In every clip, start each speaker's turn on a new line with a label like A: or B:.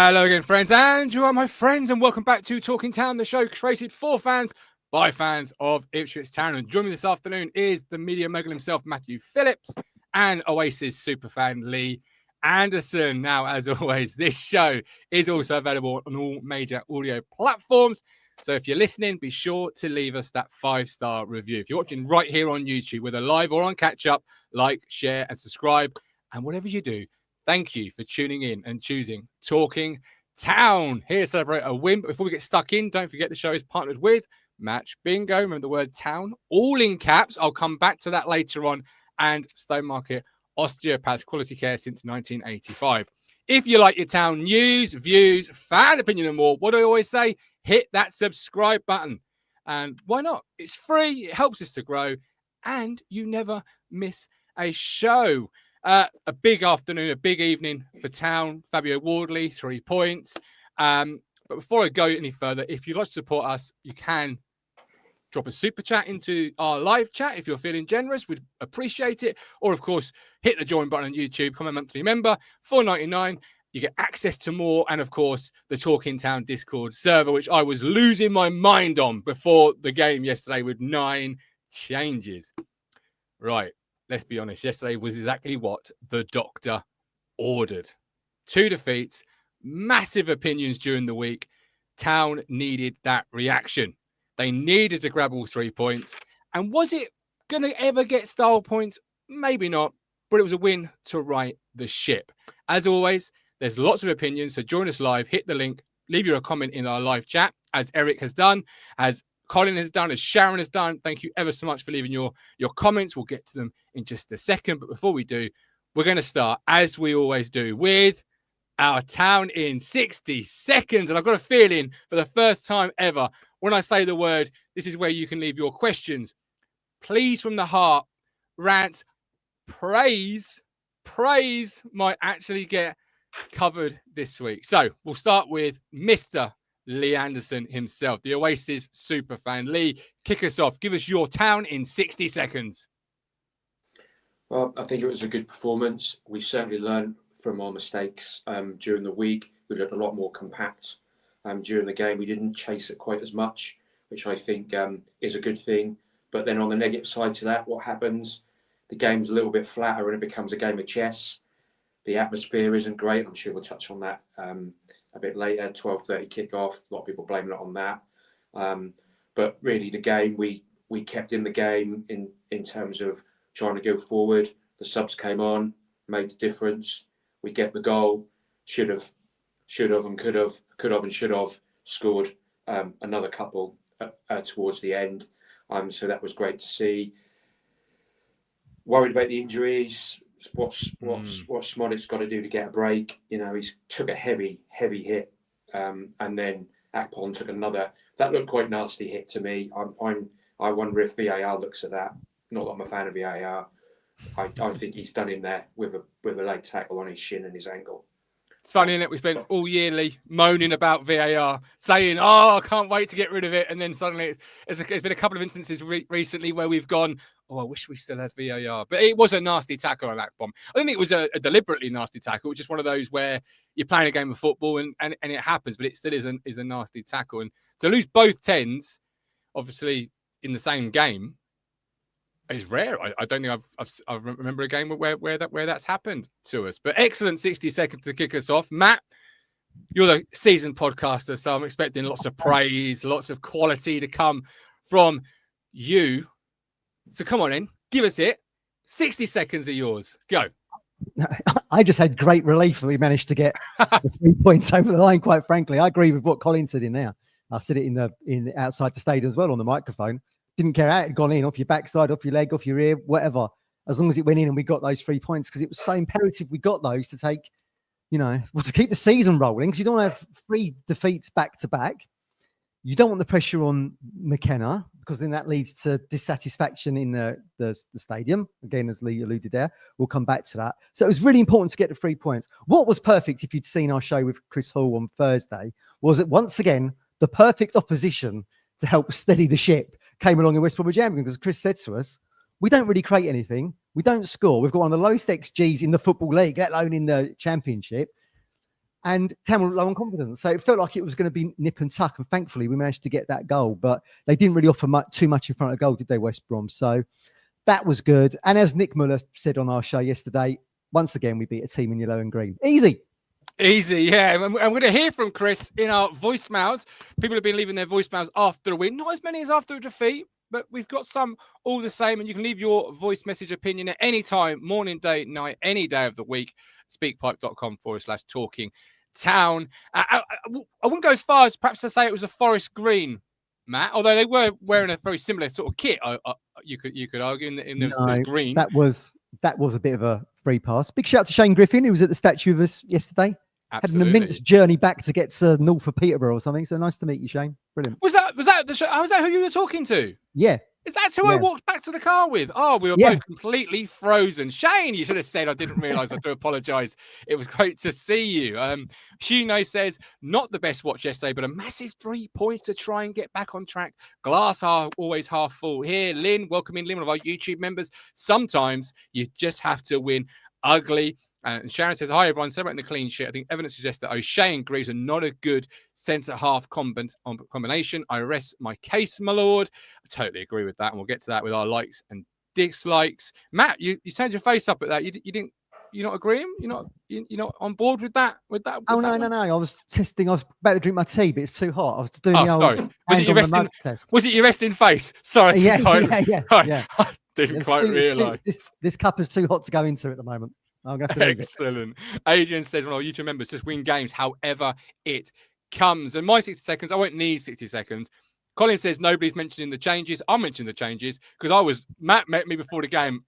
A: Hello again, friends, and you are my friends, and welcome back to Talking Town, the show created for fans by fans of Ipswich Town. And joining me this afternoon is the media mogul himself, Matthew Phillips, and Oasis superfan Lee Anderson. Now, as always, this show is also available on all major audio platforms. So if you're listening, be sure to leave us that 5-star review. If you're watching right here on YouTube, whether live or on catch-up, like, share, and subscribe. And whatever you do, thank you for tuning in and choosing Talking Town. Here to celebrate a win. But before we get stuck in, don't forget the show is partnered with Match Bingo. Remember the word town, all in caps. I'll come back to that later on. And Stowmarket Osteopaths, quality care since 1985. If you like your town news, views, fan opinion and more, what do I always say? Hit that subscribe button. And why not? It's free. It helps us to grow. And you never miss a show. A big afternoon, a big evening for Town. Fabio Wardley, 3 points. But before I go any further, if you'd like to support us, you can drop a super chat into our live chat if you're feeling generous. We'd appreciate it. Or, of course, hit the join button on YouTube, become a monthly member, $4.99. You get access to more. And, of course, the Talking Town Discord server, which I was losing my mind on before the game yesterday with 9 changes. Right. Let's be honest, yesterday was exactly what the doctor ordered. 2 defeats, massive opinions during the week. Town needed that reaction. They needed to grab all 3 points. And was it going to ever get style points? Maybe not, but it was a win to right the ship. As always, there's lots of opinions, so join us live, hit the link, leave your comment in our live chat, as Eric has done, as Colin has done, as Sharon has done. Thank you ever so much for leaving your comments. We'll get to them in just a second. But before we do, we're going to start, as we always do, with our Town in 60 seconds. And I've got a feeling for the first time ever, when I say the word, this is where you can leave your questions. Please, from the heart, rants, praise might actually get covered this week. So we'll start with Mr. Lee Anderson himself, the Oasis superfan. Lee, kick us off. Give us your Town in 60 seconds.
B: Well, I think it was a good performance. We certainly learned from our mistakes during the week. We looked a lot more compact during the game. We didn't chase it quite as much, which I think is a good thing. But then on the negative side to that, what happens? The game's a little bit flatter and it becomes a game of chess. The atmosphere isn't great. I'm sure we'll touch on that a bit later. 12:30 kickoff. A lot of people blaming it on that. But really, the game we kept in the game in terms of trying to go forward. The subs came on, made the difference. We get the goal. Should have and could have and should have scored another couple towards the end. So that was great to see. Worried about the injuries. What's Smollett's got to do to get a break? You know, he's took a heavy hit, and then Akpom took another. That looked quite nasty hit to me. I wonder if VAR looks at that. Not that I'm a fan of VAR. I think he's done him there with a leg tackle on his shin and his ankle.
A: It's funny, isn't it? We spent all yearly moaning about VAR, saying, I can't wait to get rid of it. And then suddenly it's been a couple of instances recently where we've gone, I wish we still had VAR. But it was a nasty tackle on Akpom. I don't think it was a deliberately nasty tackle. It was just one of those where you're playing a game of football and it happens, but it still is a nasty tackle. And to lose both 10s, obviously, in the same game, is rare. I don't think I remember a game where that's happened to us. But excellent 60 seconds to kick us off. Matt, you're the seasoned podcaster, so I'm expecting lots of praise, lots of quality to come from you. So come on in, give us it. 60 seconds are yours. Go.
C: I just had great relief that we managed to get the 3 points over the line, quite frankly. I agree with what Colin said in there. I said it in outside the stadium as well on the microphone. Didn't care how it had gone in, off your backside, off your leg, off your ear, whatever. As long as it went in and we got those 3 points, because it was so imperative we got those to take, to keep the season rolling, because you don't have 3 defeats back to back. You don't want the pressure on Mckenna, because then that leads to dissatisfaction in the stadium. Again, as Lee alluded there, we'll come back to that. So it was really important to get the 3 points. What was perfect, if you'd seen our show with Chris Hall on Thursday, was that once again, the perfect opposition to help steady the ship came along in West Brom, because Chris said to us, we don't really create anything. We don't score. We've got one of the lowest XGs in the Football League, let alone in the Championship. and Town were low on confidence. So it felt like it was going to be nip and tuck. And thankfully, we managed to get that goal. But they didn't really offer too much in front of goal, did they, West Brom? So that was good. And as Nick Muller said on our show yesterday, once again, we beat a team in yellow and green. Easy.
A: Easy, yeah. And we're going to hear from Chris in our voicemails. People have been leaving their voicemails after a win. Not as many as after a defeat, but we've got some all the same. And you can leave your voice message opinion at any time, morning, day, night, any day of the week. Speakpipe.com/talking town. I wouldn't go as far as perhaps to say it was a forest green, Matt, although they were wearing a very similar sort of kit. You could argue in this green.
C: That was a bit of a free pass. Big shout out to Shane Griffin, who was at the statue with us yesterday.
A: Absolutely.
C: Had an immense journey back to get to north for Peterborough or something. So nice to meet you, Shane. Brilliant.
A: Was that who you were talking to?
C: Yeah.
A: Is that who I walked back to the car with? Oh, we were both completely frozen. Shane, you should have said I didn't realise. I do apologise. It was great to see you. Shino says, not the best watch yesterday, but a massive 3 points to try and get back on track. Glass always half full here. Lynn, welcome in, Lynn, one of our YouTube members. Sometimes you just have to win ugly. And Sharon says, hi, everyone. Celebrating the clean sheet. I think evidence suggests that O'Shea and Greaves are not a good centre-half combination. I rest my case, my lord. I totally agree with that. And we'll get to that with our likes and dislikes. Matt, you turned your face up at that. You're not agreeing? You're not on board with that?
C: No. I was testing. I was about to drink my tea, but it's too hot. I was doing the old
A: sorry. Was it your resting face? Sorry.
C: Yeah.
A: I didn't quite realise.
C: This cup is too hot to go into at the moment. I'm going to have to leave
A: Excellent. Adrian says, well, YouTube members just win games however it comes. And my 60 seconds, I won't need 60 seconds. Colin says nobody's mentioning the changes. I'm mentioning the changes because Matt met me before the game.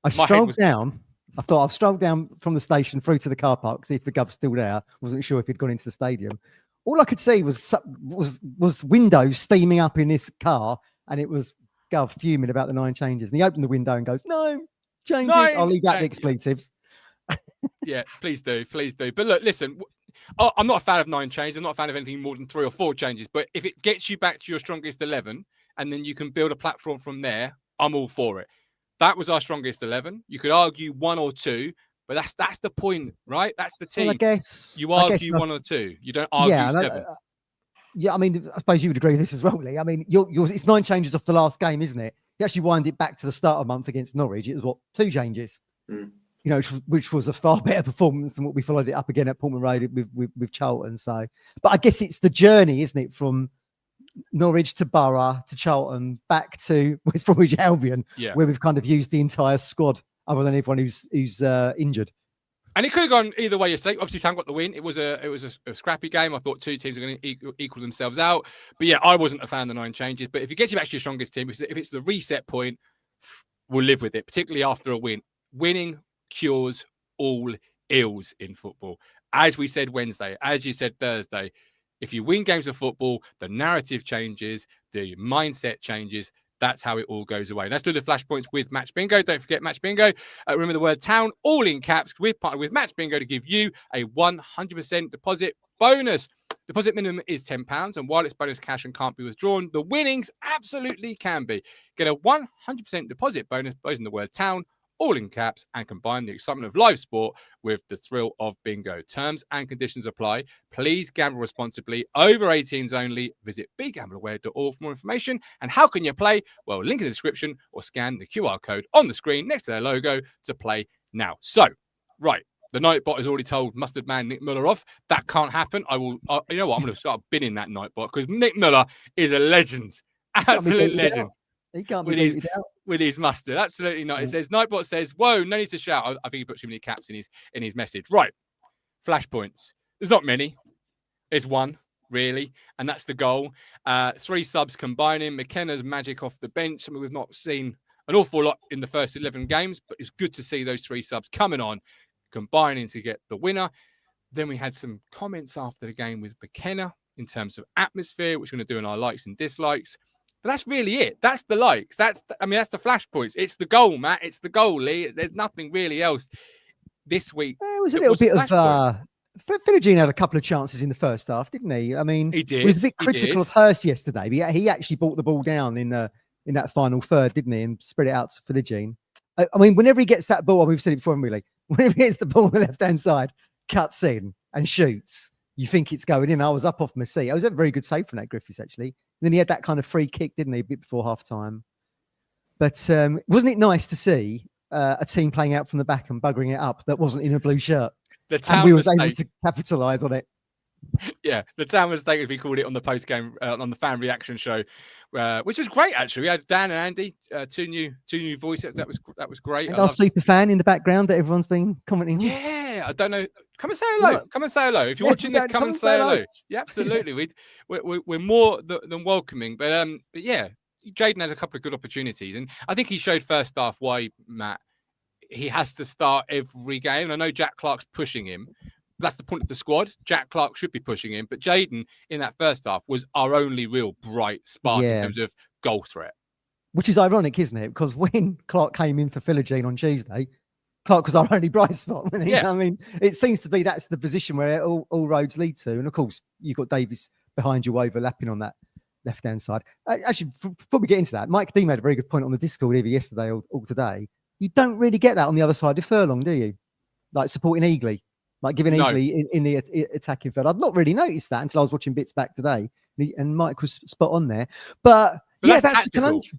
C: I strolled down. I thought I've strolled down from the station through to the car park, see if the gov's still there. Wasn't sure if he'd gone into the stadium. All I could see was windows steaming up in this car, and it was Gov fuming about the 9 changes. And he opened the window and goes, "No changes." I'll leave that the expletives.
A: Yeah, please do. But look, listen, I'm not a fan of 9 changes. I'm not a fan of anything more than 3 or 4 changes. But if it gets you back to your strongest 11, and then you can build a platform from there, I'm all for it. That was our strongest 11. You could argue 1 or 2, but that's the point, right? That's the team.
C: Well, I guess
A: you argue 1 or 2. You don't argue 7.
C: Yeah, I mean, I suppose you would agree with this as well, Lee. I mean, it's 9 changes off the last game, isn't it? You actually wind it back to the start of the month against Norwich. It was 2 changes. You know, which was a far better performance than what we followed it up again at Portman Road with Charlton. So, but I guess it's the journey, isn't it, from Norwich to Borough to Charlton back to West Bromwich Albion, where we've kind of used the entire squad, other than everyone who's injured.
A: And it could have gone either way. Obviously, Town got the win. It was a scrappy game. I thought 2 teams were going to equal themselves out. But yeah, I wasn't a fan of the 9 changes. But if it gets you back to your strongest team, if it's the reset point, we'll live with it, particularly after a win. Winning cures all ills in football. As we said Wednesday, as you said Thursday, if you win games of football, the narrative changes, the mindset changes. That's how it all goes away. Let's do the flashpoints with Match Bingo. Don't forget Match Bingo. Remember the word town, all in caps. We've partnered with Match Bingo to give you a 100% deposit bonus. Deposit minimum is £10. And while it's bonus cash and can't be withdrawn, the winnings absolutely can be. Get a 100% deposit bonus, using the word town, all in caps, and combine the excitement of live sport with the thrill of bingo. Terms and conditions apply. Please gamble responsibly. Over 18s only. Visit begambleaware.org for more information. And how can you play? Well, link in the description or scan the QR code on the screen next to their logo to play now. So, right. The Nightbot has already told Mustard Man Nick Muller off. That can't happen. You know what? I'm going to start binning that Nightbot because Nick Muller is a legend. Absolute legend.
C: He can't be
A: with his mustard. Absolutely not. It says, Nightbot says, whoa, no need to shout. I think he put too many caps in his message. Right. Flashpoints. There's not many. There's 1, really. And that's the goal. 3 subs combining. Mckenna's magic off the bench. I mean, we've not seen an awful lot in the first 11 games, but it's good to see those 3 subs coming on, combining to get the winner. Then we had some comments after the game with Mckenna in terms of atmosphere, which we're going to do in our likes and dislikes. But that's really it. That's the likes. That's the flashpoints. It's the goal, Matt. It's the goal, Lee. There's nothing really else this week.
C: It was a little bit of... Philogene had a couple of chances in the first half, didn't he? I mean,
A: he did.
C: He was a bit critical of Hurst yesterday, but he actually brought the ball down in that final third, didn't he? And spread it out to Philogene. I mean, whenever he gets that ball, we've said it before, really. Whenever he gets the ball on the left-hand side, cuts in, and shoots, you think it's going in. I was up off my seat. I was a very good save from that Griffiths, actually. And then he had that kind of free kick, didn't he, a bit before half time. But wasn't it nice to see a team playing out from the back and buggering it up that wasn't in a blue shirt? And we was able to capitalise on it.
A: Yeah, the town mistake, as we called it on the post-game, on the fan reaction show, which was great, actually. We had Dan and Andy, two new voices. That was great.
C: And our super fan in the background that everyone's been commenting on.
A: Yeah, I don't know. Come and say hello.
C: No.
A: Come and say hello. If you're watching this, come and say hello. Yeah, absolutely. We're more than welcoming. But yeah, Jayden has a couple of good opportunities, and I think he showed first half why, Matt, he has to start every game. I know Jack Clark's pushing him. That's the point of the squad. Jack Clark should be pushing him, but Jayden in that first half was our only real bright spark in terms of goal threat. Which
C: is ironic, isn't it? Because when Clark came in for Philogene on Tuesday, Clark was our only bright spot. Yeah. I mean, it seems to be that's the position where all roads lead to. And of course, you've got Davies behind you overlapping on that left-hand side. Actually, before we get into that, Mike D made a very good point on the Discord either yesterday or today. You don't really get that on the other side of Furlong, do you? Like supporting Eagly. Like giving Eagly in the attacking field. I've not really noticed that until I was watching bits back today. And Mike was spot on there. But yeah, that's the conundrum.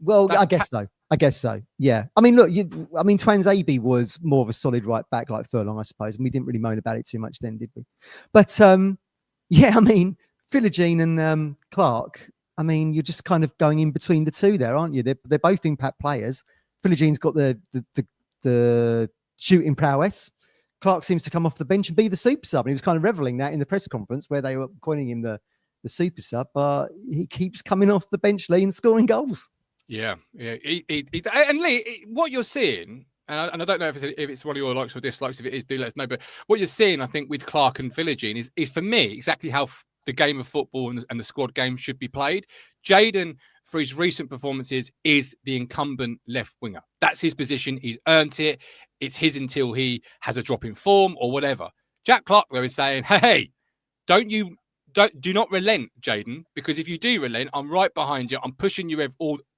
C: Well, I guess so. Yeah. I mean, look, Twans AB was more of a solid right back like Furlong, I suppose. And we didn't really moan about it too much then, did we? But yeah, I mean, Philogene and Clark, I mean, you're just kind of going in between the two there, aren't you? They're both impact players. Philogene's got the shooting prowess. Clark seems to come off the bench and be the super sub. And he was kind of reveling that in the press conference where they were calling him the super sub, but he keeps coming off the bench, Lee, and scoring goals.
A: Yeah. And Lee, what you're seeing, and I don't know if it's one of your likes or dislikes. If it is, do let us know. But what you're seeing, I think, with Clark and Philogene is for me exactly how the game of football and the squad game should be played. Jayden, for his recent performances, is the incumbent left winger. That's his position. He's earned it. It's his until he has a drop in form or whatever. Jack Clark, though, is saying, hey, do not relent, Jayden, because if you do relent, I'm right behind you. I'm pushing you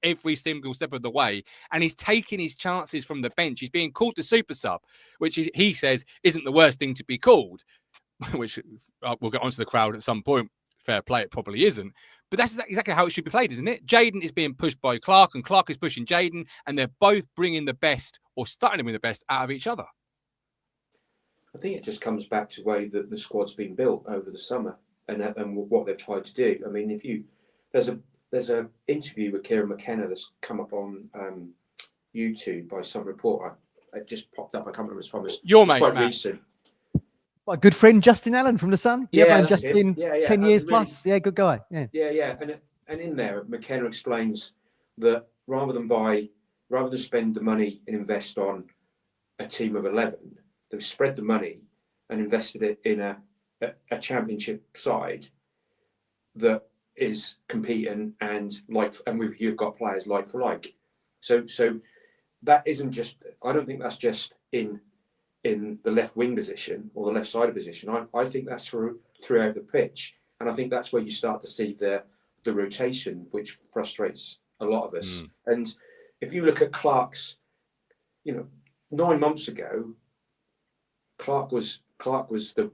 A: every single step of the way. And he's taking his chances from the bench. He's being called the super sub, which he says isn't the worst thing to be called, which we'll get onto the crowd at some point. Fair play, it probably isn't. But that's exactly how it should be played, isn't it? Jayden is being pushed by Clark, and Clark is pushing Jayden, and they're both bringing the best, or starting to bring the best, out of each other.
B: I think it just comes back to the way that the squad's been built over the summer and what they've tried to do. I mean, there's a interview with Kieran Mckenna that's come up on YouTube by some reporter. It just popped up. I can't remember who it's from.
A: Your mate,
B: quite
A: Matt.
B: Recent.
C: My good friend Justin Allen from The Sun.
B: Yeah,
C: Justin, 10 years plus. Yeah, good guy.
B: Yeah. And in there, McKenna explains that rather than spend the money and invest on a team of 11, they've spread the money and invested it in a championship side that is competing and you've got players like for like. So that isn't just. I don't think that's just in the left wing position or the left side position. I think that's throughout the pitch, and I think that's where you start to see the rotation, which frustrates a lot of us. And if you look at Clark's, 9 months ago, Clark was the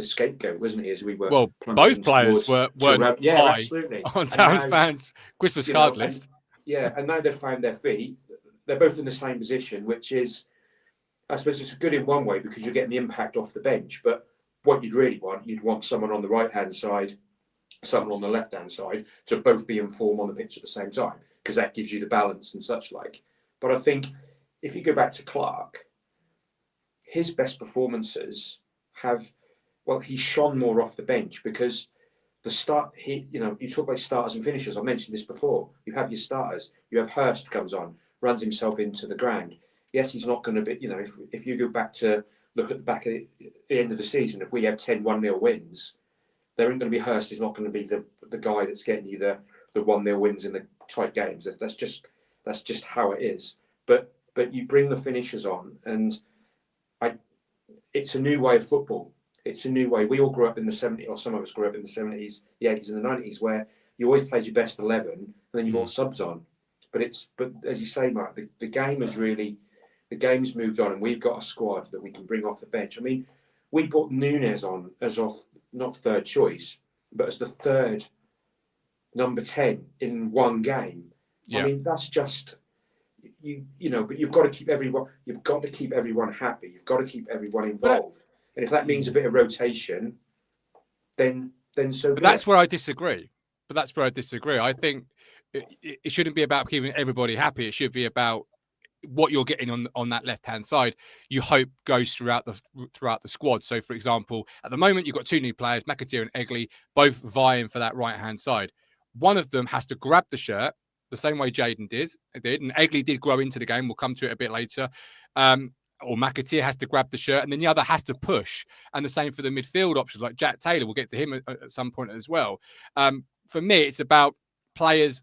B: scapegoat, wasn't he? As we were.
A: Well, both players were high
B: absolutely
A: on Towns fans' Christmas card list.
B: And now they've found their feet. They're both in the same position, which is, I suppose, it's good in one way because you're getting the impact off the bench. But what you'd want someone on the right-hand side, someone on the left-hand side to both be in form on the pitch at the same time, because that gives you the balance and such like. But I think if you go back to Clark, his best performances he's shone more off the bench because the start, you talk about starters and finishers. I mentioned this before. You have your starters. You have Hurst comes on, runs himself into the ground. Yes, he's not going to be, if you go back to look at the end of the season, if we have 10 1-0 wins, there ain't going to be Hurst. He's not going to be the guy that's getting you the 1-0 wins in the tight games. That's just how it is. But you bring the finishers on, and it's a new way of football. It's a new way. We all grew up in the 70s, or some of us grew up in the 70s, the 80s, and the 90s, where you always played your best 11, and then you brought subs on. But as you say, Mark, the game has moved on, and we've got a squad that we can bring off the bench. I mean, we put Nunes on as our not third choice, but as the third number 10 in one game.
A: Yeah.
B: I mean, that's just you know. But you've got to keep everyone. You've got to keep everyone happy. You've got to keep everyone involved. And if that means a bit of rotation, then so.
A: But that's where I disagree. I think it shouldn't be about keeping everybody happy. It should be about what you're getting on that left-hand side. You hope goes throughout the squad. So, for example, at the moment you've got two new players, McAteer and Egley, both vying for that right-hand side. One of them has to grab the shirt the same way Jaden did, and Egley did grow into the game. We'll come to it a bit later. Or McAteer has to grab the shirt, and then the other has to push. And the same for the midfield options, like Jack Taylor. We'll get to him at some point as well. For me, it's about players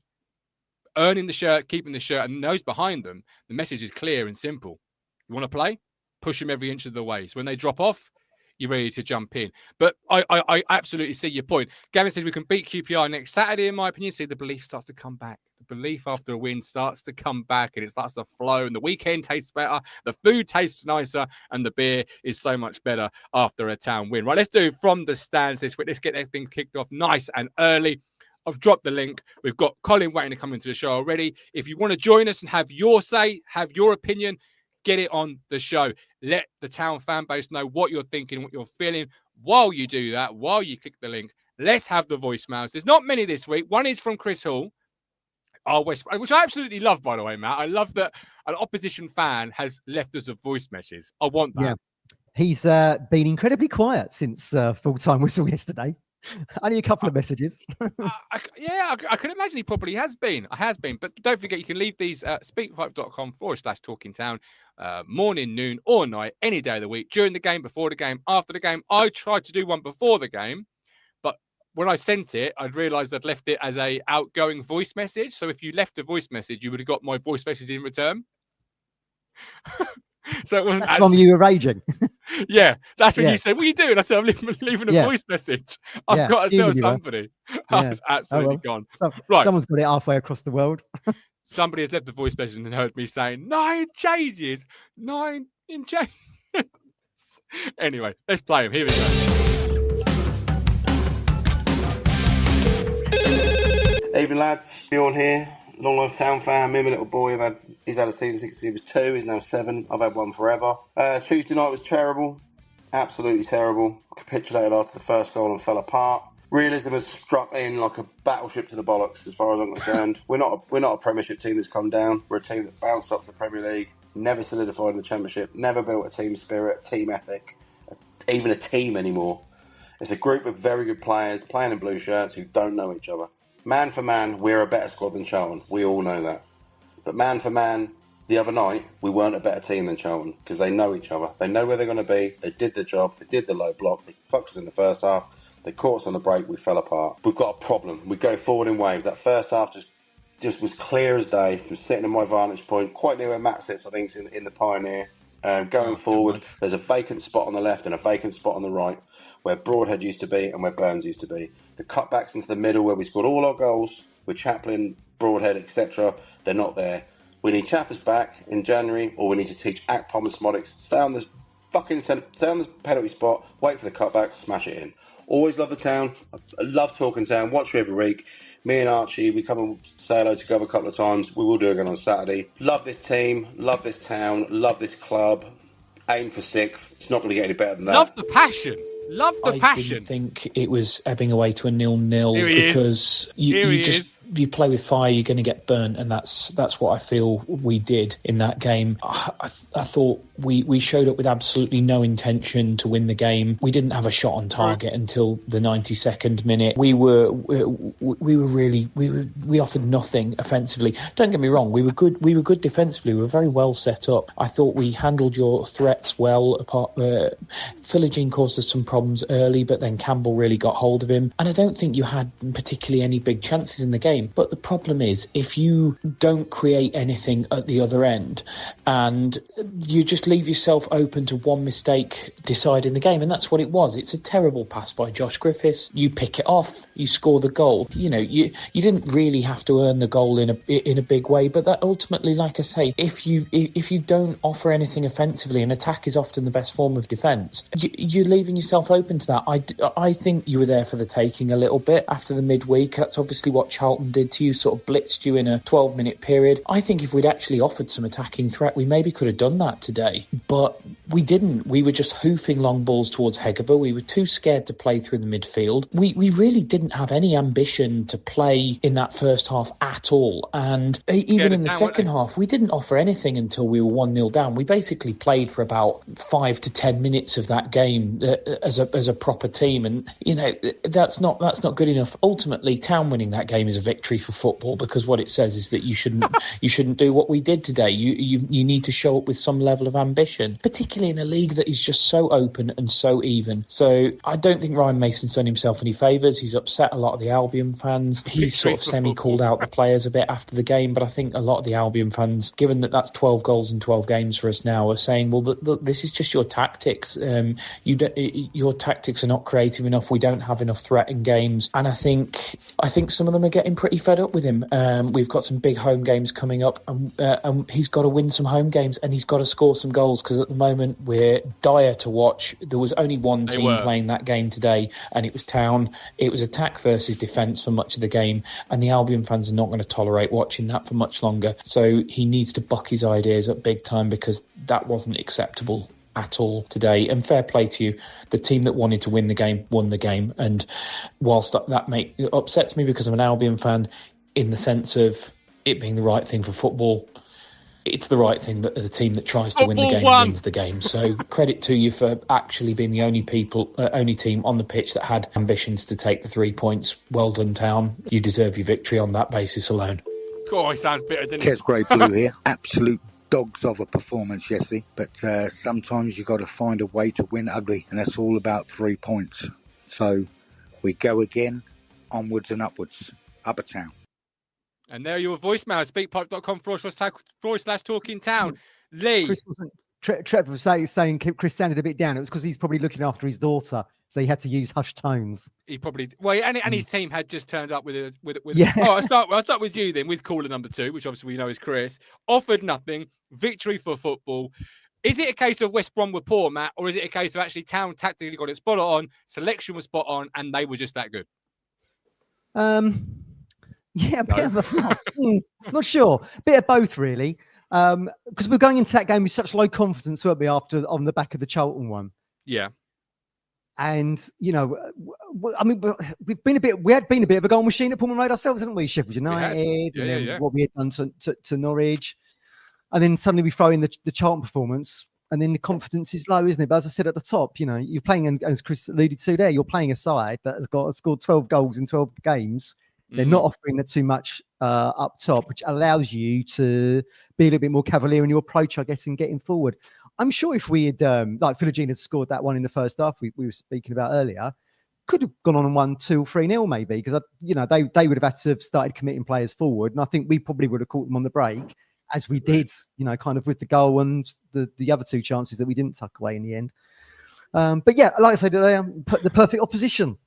A: earning the shirt, keeping the shirt, and those behind them, the message is clear and simple. You want to play? Push them every inch of the way. So when they drop off, you're ready to jump in. But I absolutely see your point. Gavin says we can beat QPR next Saturday, in my opinion. See, the belief starts to come back. The belief after a win starts to come back, and it starts to flow, and the weekend tastes better, the food tastes nicer, and the beer is so much better after a town win. Right, let's do from the stands this week. Let's get everything kicked off nice and early. I've dropped the link. We've got Colin waiting to come into the show already. If you want to join us and have your say, have your opinion, get it on the show. Let the town fan base know what you're thinking, what you're feeling. While you do that, while you click the link, let's have the voicemails. There's not many this week. One is from Chris Hall, our West, which I absolutely love, by the way, Matt. I love that an opposition fan has left us a voice message. I want that.
C: Yeah, he's been incredibly quiet since full-time whistle yesterday. Only a couple of messages.
A: I can imagine he probably has been. But don't forget, you can leave these at speakpipe.com/talkingtown, morning, noon, or night, any day of the week, during the game, before the game, after the game. I tried to do one before the game, but when I sent it, I'd realised I'd left it as a outgoing voice message. So if you left a voice message, you would have got my voice message in return. So it wasn't.
C: That's when you were raging.
A: Yeah, that's when you said, "What are you doing?" I said, "I'm leaving a voice message. I've got to tell somebody." I was absolutely gone. Right,
C: someone's got it halfway across the world.
A: Somebody has left a voice message and heard me saying 9 changes. Anyway, let's play him. Here we go.
D: Evening, lads. Bjorn here. Long life town fan. Me and my little boy he's had a season since he was 2. He's now 7. I've had one forever. Tuesday night was terrible. Absolutely terrible. Capitulated after the first goal and fell apart. Realism has struck in like a battleship to the bollocks, as far as I'm concerned. We're not a Premiership team that's come down. We're a team that bounced up to the Premier League, never solidified in the Championship, never built a team spirit, team ethic, even a team anymore. It's a group of very good players playing in blue shirts who don't know each other. Man for man, we're a better squad than Charlton. We all know that. But man for man, the other night, we weren't a better team than Charlton because they know each other. They know where they're going to be. They did the job. They did the low block. They fucked us in the first half. They caught us on the break. We fell apart. We've got a problem. We go forward in waves. That first half just was clear as day from sitting in my vantage point, quite near where Matt sits, I think, in the Pioneer. Going forward, there's a vacant spot on the left and a vacant spot on the right where Broadhead used to be and where Burns used to be. The cutbacks into the middle where we scored all our goals with Chaplin, Broadhead, etc., they're not there. We need Chappers back in January, or we need to teach Akpom and Smodics, stay on this penalty spot, wait for the cutback, smash it in. Always love the town. I love talking town. Watch you every week. Me and Archie, we come and say hello together a couple of times. We will do it again on Saturday. Love this team. Love this town. Love this club. Aim for 6th. It's not going to get any better than that.
A: Love the passion. Love the passion.
E: I didn't think it was ebbing away to a 0-0 because you play with fire, you're going to get burnt, and that's what I feel we did in that game. I thought we showed up with absolutely no intention to win the game. We didn't have a shot on target until the 92nd minute. We offered nothing offensively. Don't get me wrong, we were good defensively. We were very well set up. I thought we handled your threats well. Philogene caused us some problems early, but then Campbell really got hold of him. And I don't think you had particularly any big chances in the game. game. But the problem is, if you don't create anything at the other end, and you just leave yourself open to one mistake deciding the game, and that's what it was. It's a terrible pass by Josh Griffiths. You pick it off, you score the goal. You know, you didn't really have to earn the goal in a big way, but that ultimately, like I say, if you don't offer anything offensively, and attack is often the best form of defence, you're leaving yourself open to that. I think you were there for the taking a little bit after the midweek. That's obviously what Charlton did to you, sort of blitzed you in a 12-minute period. I think if we'd actually offered some attacking threat, we maybe could have done that today, but we didn't. We were just hoofing long balls towards Hegerber. We were too scared to play through the midfield. We really didn't have any ambition to play in that first half at all, and even in the second half, we didn't offer anything until we were 1-0 down. We basically played for about 5 to 10 minutes of that game as a proper team, and you know, that's not good enough. Ultimately, Town winning that game is a victory for football, because what it says is that you shouldn't do what we did today. You need to show up with some level of ambition, particularly in a league that is just so open and so even. So I don't think Ryan Mason's done himself any favours. He's upset a lot of the Albion fans. He's sort of semi-called out the players a bit after the game, but I think a lot of the Albion fans, given that that's 12 goals in 12 games for us now, are saying, well, this is just your tactics. Your tactics are not creative enough. We don't have enough threat in games, and I think some of them are getting pretty fed up with him. We've got some big home games coming up, and he's got to win some home games, and he's got to score some goals, because at the moment we're dire to watch. There was only one team playing that game today, and it was Town. It was attack versus defence for much of the game, and the Albion fans are not going to tolerate watching that for much longer. So he needs to buck his ideas up big time, because that wasn't acceptable at all today. And fair play to you, the team that wanted to win the game won the game. And whilst that upsets me because I'm an Albion fan, in the sense of it being the right thing for football, it's the right thing that the team that tries to win the game wins the game. So credit to you for actually being the only team on the pitch that had ambitions to take the 3 points. Well done, Town. You deserve your victory on that basis alone.
A: Oh, he sounds bitter, doesn't he?
F: Kes Grey Blue here. Absolute dogs of a performance yesterday, but sometimes you've got to find a way to win ugly, and that's all about 3 points. So we go again, onwards and upwards. Upper Town.
A: And there your voicemail, speakpipe.com/talking town. Lee.
C: Chris wasn't. Trevor was saying Chris sounded a bit down. It was because he's probably looking after his daughter, so he had to use hushed tones.
A: He probably and his team had just turned up with
C: yeah.
A: Oh, I'll start with you then, with caller number 2, which obviously we know is Chris. Offered nothing, victory for football. Is it a case of West Brom were poor, Matt, or is it a case of actually Town tactically got it spot on, selection was spot on, and they were just that good?
C: Yeah, a bit of a flop. Not sure. Bit of both, really. Because we're going into that game with such low confidence, weren't we, on the back of the Charlton one? Yeah. And, you know, I mean, we had been a bit of a goal machine at Portman Road ourselves, hadn't we? Sheffield United, and then what we had done to Norwich. And then suddenly we throw in the Charlton performance, and then the confidence is low, isn't it? But as I said at the top, you know, you're playing, and as Chris alluded to there, you're playing a side that has scored 12 goals in 12 games. They're not offering too much up top, which allows you to be a little bit more cavalier in your approach, I guess, in getting forward. I'm sure if we had, like Philogene had scored that one in the first half we were speaking about earlier, could have gone on and won 2-3-0 maybe, because they would have had to have started committing players forward, and I think we probably would have caught them on the break, as we did, you know, kind of with the goal and the other 2 chances that we didn't tuck away in the end. But yeah, like I said, the perfect opposition.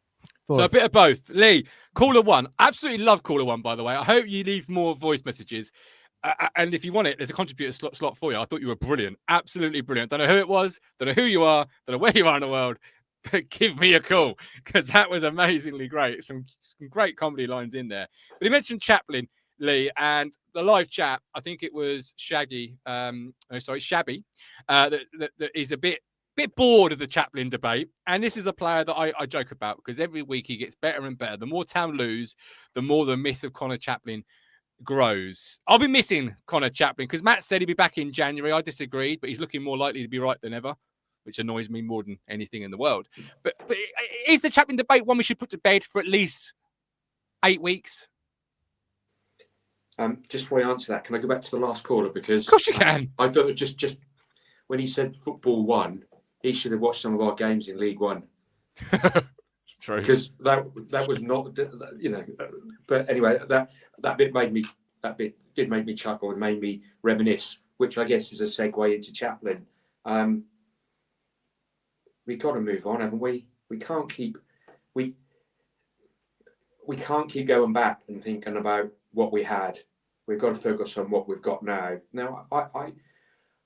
A: So a bit of both. Lee, caller 1. Absolutely love caller 1, by the way. I hope you leave more voice messages. And if you want it, there's a contributor slot for you. I thought you were brilliant. Absolutely brilliant. Don't know who it was. Don't know who you are. Don't know where you are in the world. But give me a call, because that was amazingly great. Some great comedy lines in there. But he mentioned Chaplin, Lee, and the live chat, I think it was Shabby, that is a bit bored of the Chaplin debate, and this is a player that I joke about, because every week he gets better and better. The more Town lose, the more the myth of Connor Chaplin grows. I'll be missing Connor Chaplin, because Matt said he'd be back in January. I disagreed, but he's looking more likely to be right than ever, which annoys me more than anything in the world. But is the Chaplin debate one we should put to bed for at least 8 weeks?
B: Just before I answer that, can I go back to the last caller? Because
A: of course you can.
B: I thought just when he said football won, he should have watched some of our games in League One.
A: True.
B: Because that was not, But anyway, that bit did make me chuckle and made me reminisce, which I guess is a segue into Chaplin. We've got to move on, haven't we? We can't keep going back and thinking about what we had. We've got to focus on what we've got now. Now, I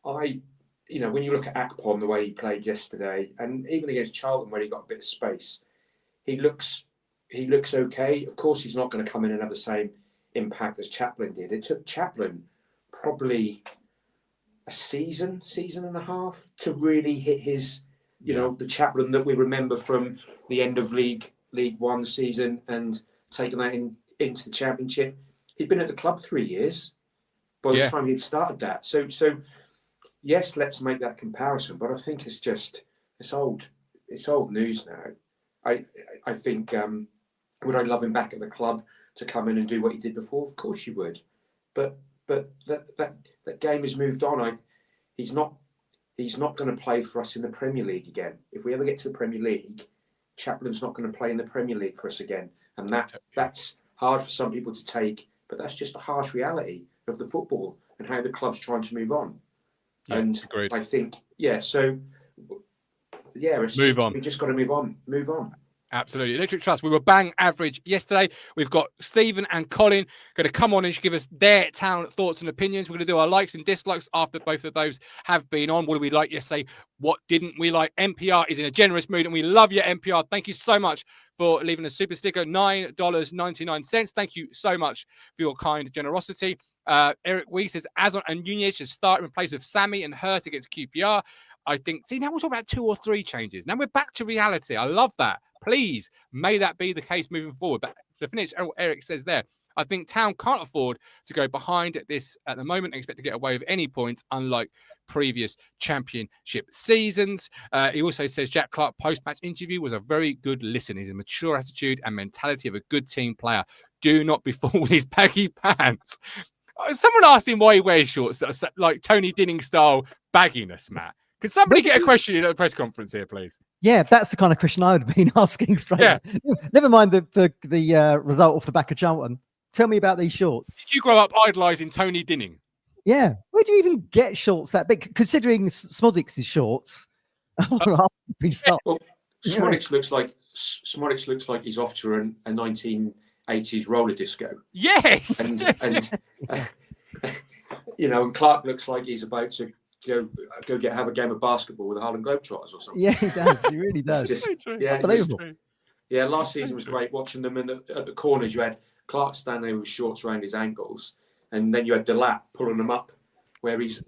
B: when you look at Akpom, the way he played yesterday, and even against Charlton, where he got a bit of space, he looks okay. Of course, he's not going to come in and have the same impact as Chaplin did. It took Chaplin probably a season and a half to really hit his, the Chaplin that we remember from the end of League One season and taking that into the Championship. He'd been at the club 3 years by the time he'd started that. So yes, let's make that comparison. But I think it's old news now. I think would I love him back at the club to come in and do what he did before? Of course you would. But that game has moved on. He's not going to play for us in the Premier League again. If we ever get to the Premier League, Chaplin's not going to play in the Premier League for us again. And that's hard for some people to take, but that's just a harsh reality of the football and how the club's trying to move on.
A: Yeah,
B: and
A: agreed.
B: I think,
A: move on.
B: We just got to move on.
A: Absolutely. Electric Trust, we were bang average yesterday. We've got Stephen and Colin going to come on and give us their town thoughts and opinions. We're going to do our likes and dislikes after both of those have been on. What did we like yesterday? What didn't we like? NPR is in a generous mood, and we love you, NPR. Thank you so much for leaving a super sticker, $9.99. Thank you so much for your kind generosity. Eric Wee says, Azon and Nunez should start in place of Sammy and Hurst against QPR. I think, now we're talking about 2 or 3 changes. Now we're back to reality. I love that. Please, may that be the case moving forward. But to finish, Eric says there, I think Town can't afford to go behind this at the moment and expect to get away with any points, unlike previous championship seasons. He also says Jack Clark post-match interview was a very good listen. He's a mature attitude and mentality of a good team player. Do not be fooled with his baggy pants. Someone asked him why he wears shorts that are like Tony Dinning style bagginess, Matt. Could somebody get a question at the press conference here, please? Yeah,
C: that's the kind of question I would have been asking straight. Yeah. Never mind the result off the back of Charlton. Tell me about these shorts.
A: Did you grow up idolising Tony Dinning?
C: Yeah. Where do you even get shorts that big? Considering Smodics' shorts.
B: Well, Smodics looks like he's off to a 1980s roller disco.
A: Yes.
B: And and Clark looks like he's about to go have a game of basketball with the Harlem Globetrotters or something.
C: Yeah, he does. He really does.
B: Unbelievable. Last season was great watching them at the corners. You had Clark standing there with shorts around his ankles, and then you had Delap pulling them up where he's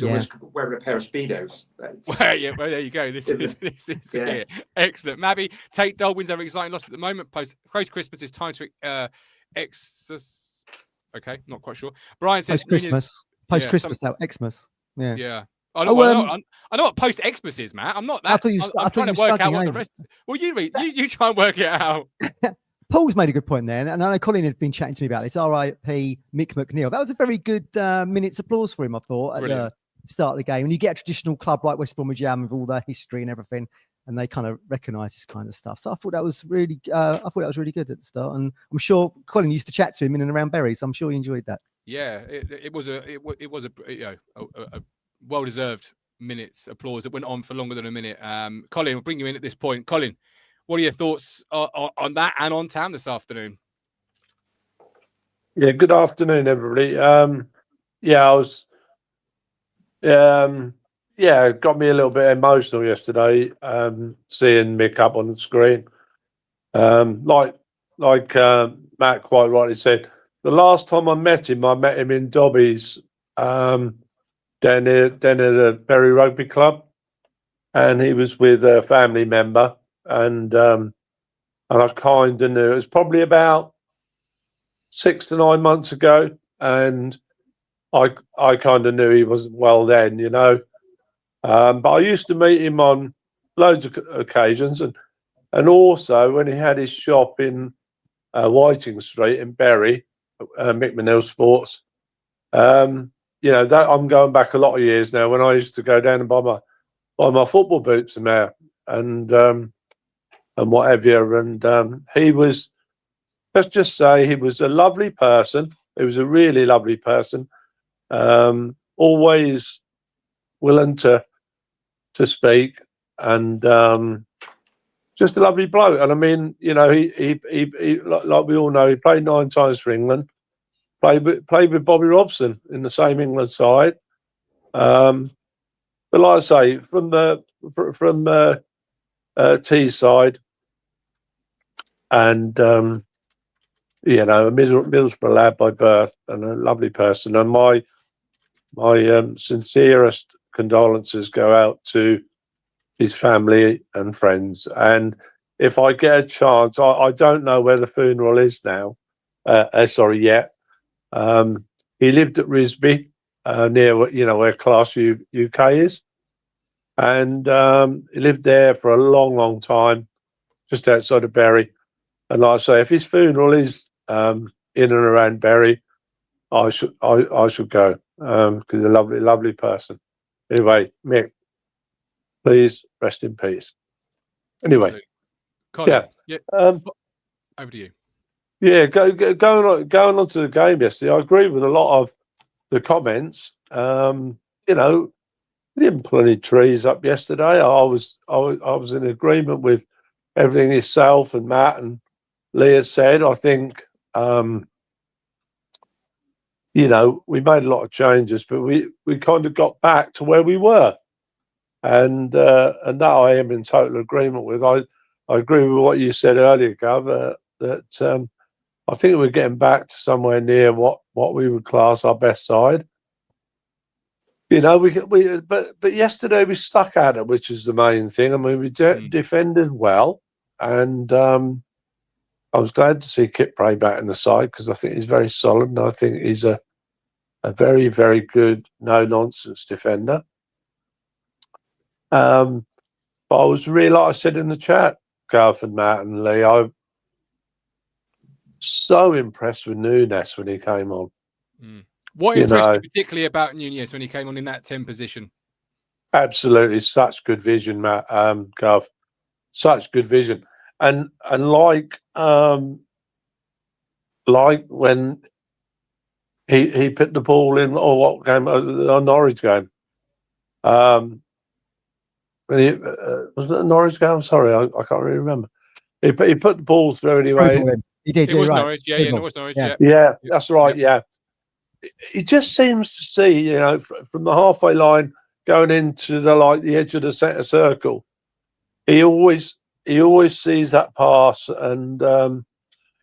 B: almost wearing a pair of Speedos.
A: Well, there you go. This is it. Excellent. Mabby, Tate Dolwyn's have exciting loss at the moment. Post-Christmas, it's time to exercise. Okay, not quite sure. Brian says
C: Post-Christmas, Xmas.
A: Yeah. I know what post-Xmas is, Matt. I'm not that. I'm trying to work out what the rest. Well, you try and work it out.
C: Paul's made a good point there, and I know Colin had been chatting to me about this. R.I.P. Mick McNeil. That was a very good minute's applause for him, I thought, at the start of the game. And you get a traditional club like West Brom with all their history and everything, and they kind of recognise this kind of stuff. So I thought that was really, good at the start. And I'm sure Colin used to chat to him in and around Bury, so I'm sure he enjoyed that.
A: Yeah, it was a well-deserved minute's applause that went on for longer than a minute. Colin, we'll bring you in at this point. Colin, what are your thoughts on that and on Town this afternoon?
G: Yeah, good afternoon, everybody. I was, got me a little bit emotional yesterday, seeing Mick up on the screen. Like Matt quite rightly said, the last time I met him in Dobbies, down at the Bury Rugby Club, and he was with a family member, and I kind of knew it was probably about 6 to 9 months ago, and I kind of knew he wasn't well then, but I used to meet him on loads of occasions, and also when he had his shop in Whiting Street in Bury, Mick McNeil Sports. That I'm going back a lot of years now, when I used to go down and buy my football boots from there, and and whatever. And he was, let's just say, he was a lovely person. He was a really lovely person. Always willing to speak, and just a lovely bloke. And I mean, you know, he like we all know, he played 9 times for England. Played with Bobby Robson in the same England side. But like I say, from T side, and you know, a Middlesbrough lad by birth, and a lovely person. And my sincerest condolences go out to his family and friends. And if I get a chance, I don't know where the funeral is now. Yet. He lived at Risby, near, you know, where Class UK is, and he lived there for a long, long time, just outside of Bury. And like I say, if his funeral is in and around Bury, I should go, because he's a lovely, lovely person. Anyway, Mick, please rest in peace. Anyway,
A: Colin, yeah. Over to you.
G: Yeah, going on to the game yesterday, I agree with a lot of the comments. You know, we didn't pull any trees up yesterday. I was in agreement with everything yourself and Matt and Leah said. I think you know, we made a lot of changes, but we kind of got back to where we were, and that I am in total agreement with. I agree with what you said earlier, Gav, that I think we're getting back to somewhere near what we would class our best side. You know, but yesterday we stuck at it, which is the main thing. I mean, we defended well, and I was glad to see Kit Pray back in the side, because I think he's very solid, and I think he's a very, very good no-nonsense defender. But I was really, like I said in the chat, Gareth and Matt and Lee, I'm so impressed with Nunes when he came on.
A: What impressed you particularly about Nunes when he came on in that 10 position?
G: Absolutely, such good vision, Matt, Gareth. Such good vision. And like when he put the ball in, or what game, a Norwich game. When he was it a Norwich game? I'm sorry, I can't really remember. He put the ball through anyway.
C: He did.
A: It was
C: right.
A: Norwich, yeah, it was Norwich, yeah.
G: Yeah, that's right. Yeah, he just seems to see, you know, from the halfway line going into the edge of the centre circle. He always sees that pass, and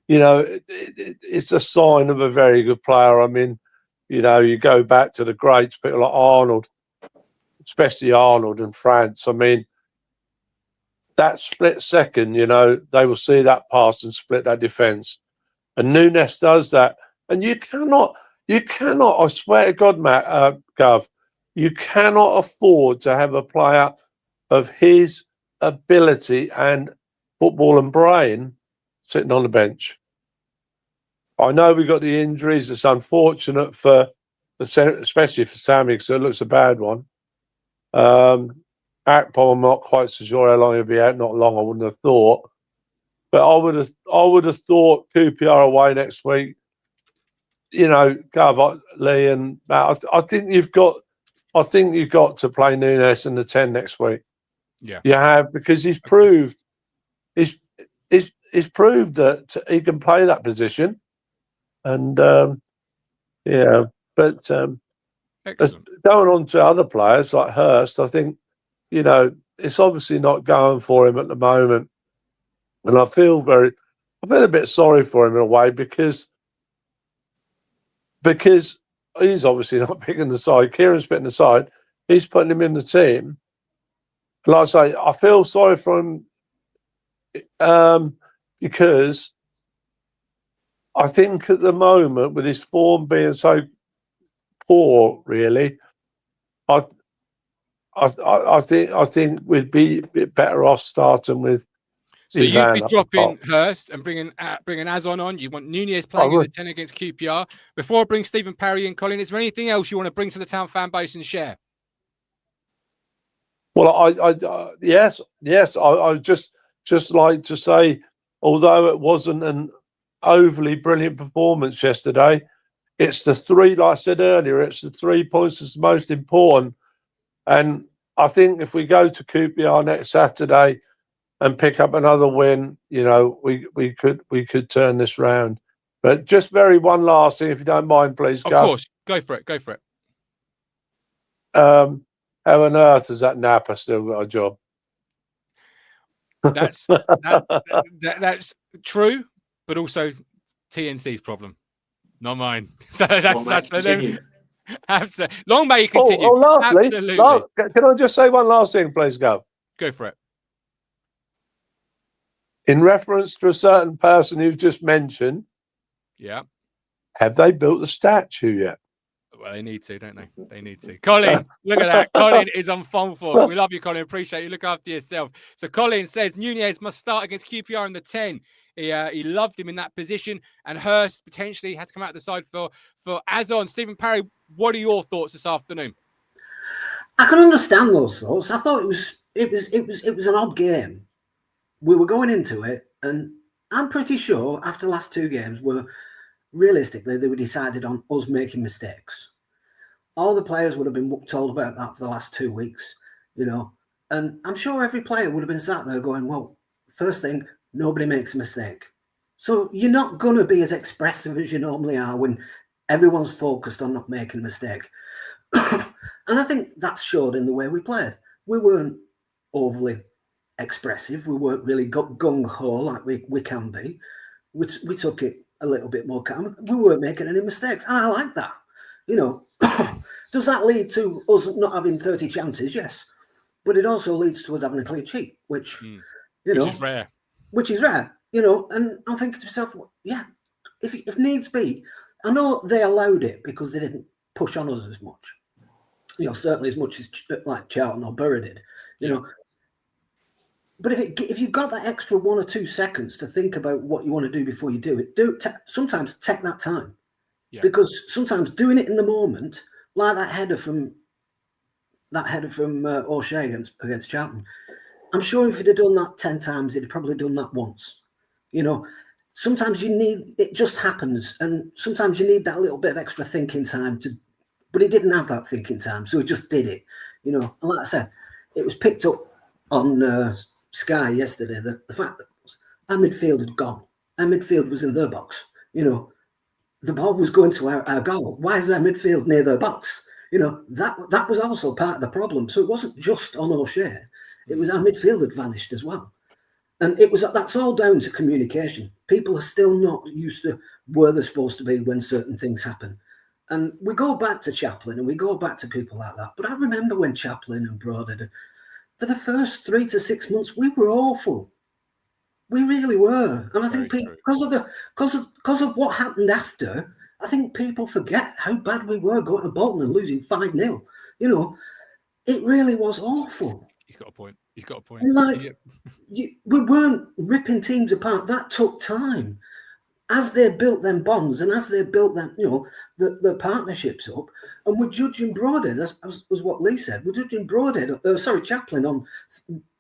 G: you know, it's a sign of a very good player. I mean, you know, you go back to the greats, people like Arnold, especially Arnold and France. I mean, that split second, you know, they will see that pass and split that defence. And Nunes does that. And you cannot, I swear to God, Matt, Gav, you cannot afford to have a player of his ability and football and brain sitting on the bench. I know we got the injuries. It's unfortunate especially for Sammy, because it looks a bad one. Akpom, I'm not quite so sure how long he'll be out. Not long, I wouldn't have thought. But I would have thought QPR away next week. You know, Gav, Lee, and Matt, I think you've got to play Nunes in the 10 next week.
A: Yeah,
G: you have, because he's proved that he can play that position, and yeah. But going on to other players like Hurst, I think, you know, it's obviously not going for him at the moment, and I feel a bit sorry for him in a way, because he's obviously not picking the side. Kieran's picking the side. He's putting him in the team. Like I say, I feel sorry for him because I think at the moment, with his form being so poor, really, I think we'd be a bit better off starting with.
A: So you'd be dropping Hurst and bringing Azon on. You want Nunes playing in the 10 against QPR. Before I bring Stephen Parry and Colin, is there anything else you want to bring to the Town fan base and share? Well,
G: yes. I was just just like to say, although it wasn't an overly brilliant performance yesterday, it's the three, like I said earlier, it's the 3 points that's most important. And I think if we go to QPR next Saturday and pick up another win, you know, we could turn this round. But just one last thing, if you don't mind, please.
A: Of course, go for it.
G: How on earth has that Napper still got a job?
A: That's true, but also TNC's problem, not mine. So that's for them. Absolutely. Long may you continue.
G: Lastly,
A: absolutely.
G: Can I just say one last thing, please? Go
A: for it.
G: In reference to a certain person you've just mentioned,
A: yeah,
G: have they built the statue yet?
A: Well, they need to, don't they? They need to. Colin, look at that. Colin is on phone for it. We love you, Colin. Appreciate you. Look after yourself. So Colin says Nunez must start against QPR in the 10. He loved him in that position, and Hurst potentially has to come out the side for Azon. Stephen Parry, what are your thoughts this afternoon?
H: I can understand those thoughts. I thought it was an odd game. We were going into it, and I'm pretty sure after the last 2 games realistically, they were decided on us making mistakes. All the players would have been told about that for the last 2 weeks, you know, and I'm sure every player would have been sat there going, well, first thing, nobody makes a mistake. So you're not going to be as expressive as you normally are when everyone's focused on not making a mistake. And I think that showed in the way we played. We weren't overly expressive. We weren't really gung-ho like we can be. We took it a little bit more calm. We weren't making any mistakes, and I like that. You know, does that lead to us not having 30 chances? Yes, but it also leads to us having a clean sheet, which is
A: rare.
H: Which is rare, you know. And I'm thinking to myself, yeah, if needs be, I know they allowed it because they didn't push on us as much. You know, certainly as much as like Charlton or Borough did. You know. But if you've got that extra 1 or 2 seconds to think about what you want to do before you do it, sometimes take that time. Yeah. Because sometimes doing it in the moment, like that header from O'Shea against Charlton, I'm sure if he'd have done that 10 times, he'd have probably done that once. You know, sometimes it just happens, and sometimes you need that little bit of extra thinking time but he didn't have that thinking time, so he just did it. You know, and like I said, it was picked up on Sky yesterday, the fact that our midfield had gone. Our midfield was in their box. You know, the ball was going to our goal. Why is our midfield near their box? You know, that was also part of the problem. So it wasn't just on O'Shea. It was our midfield had vanished as well. And that's all down to communication. People are still not used to where they're supposed to be when certain things happen. And we go back to Chaplin and we go back to people like that. But I remember when Chaplin and Broad for the first 3 to 6 months, we were awful. We really were. And I think because of what happened after, I think people forget how bad we were going to Bolton and losing 5-0. You know, it really was awful.
A: He's got a point.
H: And we weren't ripping teams apart. That took time. As they built them bonds and as they built them, you know, the partnerships up, and we're judging Broadhead, as what Lee said, we're judging Chaplin on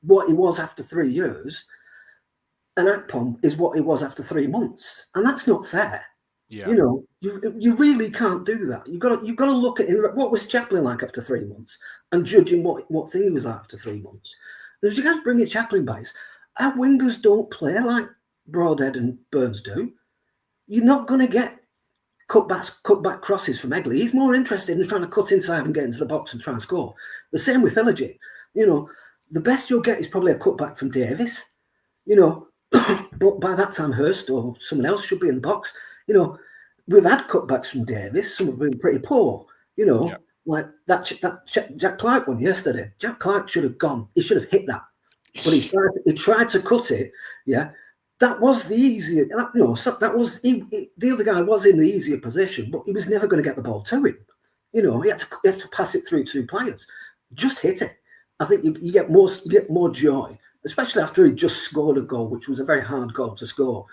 H: what he was after 3 years, and Akpom is what he was after 3 months, and that's not fair. Yeah. You know, you really can't do that. You've got to look at what was Chaplin like after 3 months, and judging what thing he was like after 3 months. And if you guys bring in Chaplin base, our wingers don't play like Broadhead and Burns do. You're not going to get cut back crosses from Egley. He's more interested in trying to cut inside and get into the box and try and score. The same with Philogene. You know, the best you'll get is probably a cutback from Davis. You know, but by that time Hurst or someone else should be in the box. You know, we've had cutbacks from Davis. Some have been pretty poor. You know, like that Jack Clark one yesterday. Jack Clark should have gone. He should have hit that, but he tried to cut it. Yeah. That was the easier, the other guy was in the easier position, but he was never going to get the ball to him. You know, he had to pass it through 2 players. Just hit it. I think you get more joy, especially after he just scored a goal, which was a very hard goal to score.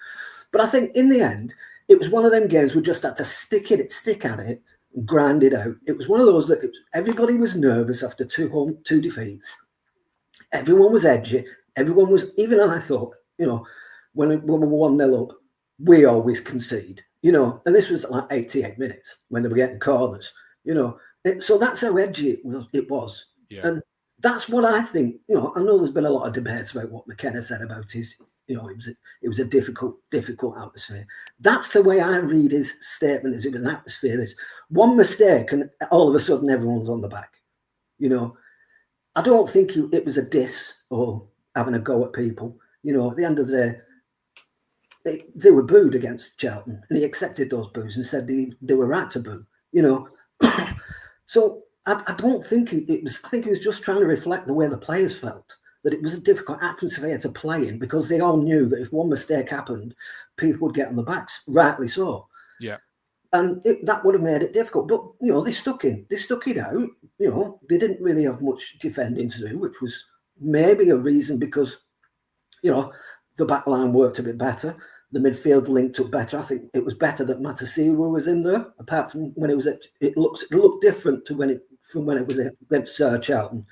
H: But I think in the end, it was one of them games we just had to stick at it, and grind it out. It was one of those that everybody was nervous after two defeats. Everyone was edgy. Everyone was, even I thought, when we were 1-0 up, we always concede, and this was like 88 minutes when they were getting corners, so that's how edgy it was.
A: Yeah.
H: And that's what I think, I know there's been a lot of debates about what Mckenna said about his, it was a difficult atmosphere. That's the way I read his statement, as it was an atmosphere. There's one mistake and all of a sudden everyone's on the back, I don't think it was a diss or having a go at people. At the end of the day, they were booed against Charlton, and he accepted those boos and said they were right to boo. So I don't think it was. I think he was just trying to reflect the way the players felt, that it was a difficult atmosphere to play in, because they all knew that if one mistake happened, people would get on the backs. Rightly so.
A: Yeah.
H: And that would have made it difficult. But, they stuck it out. They didn't really have much defending to do, which was maybe a reason, because, the back line worked a bit better. The midfield linked up better. I think it was better that Matasiwa was in there, apart from when it was it looked different to when it was against Charlton.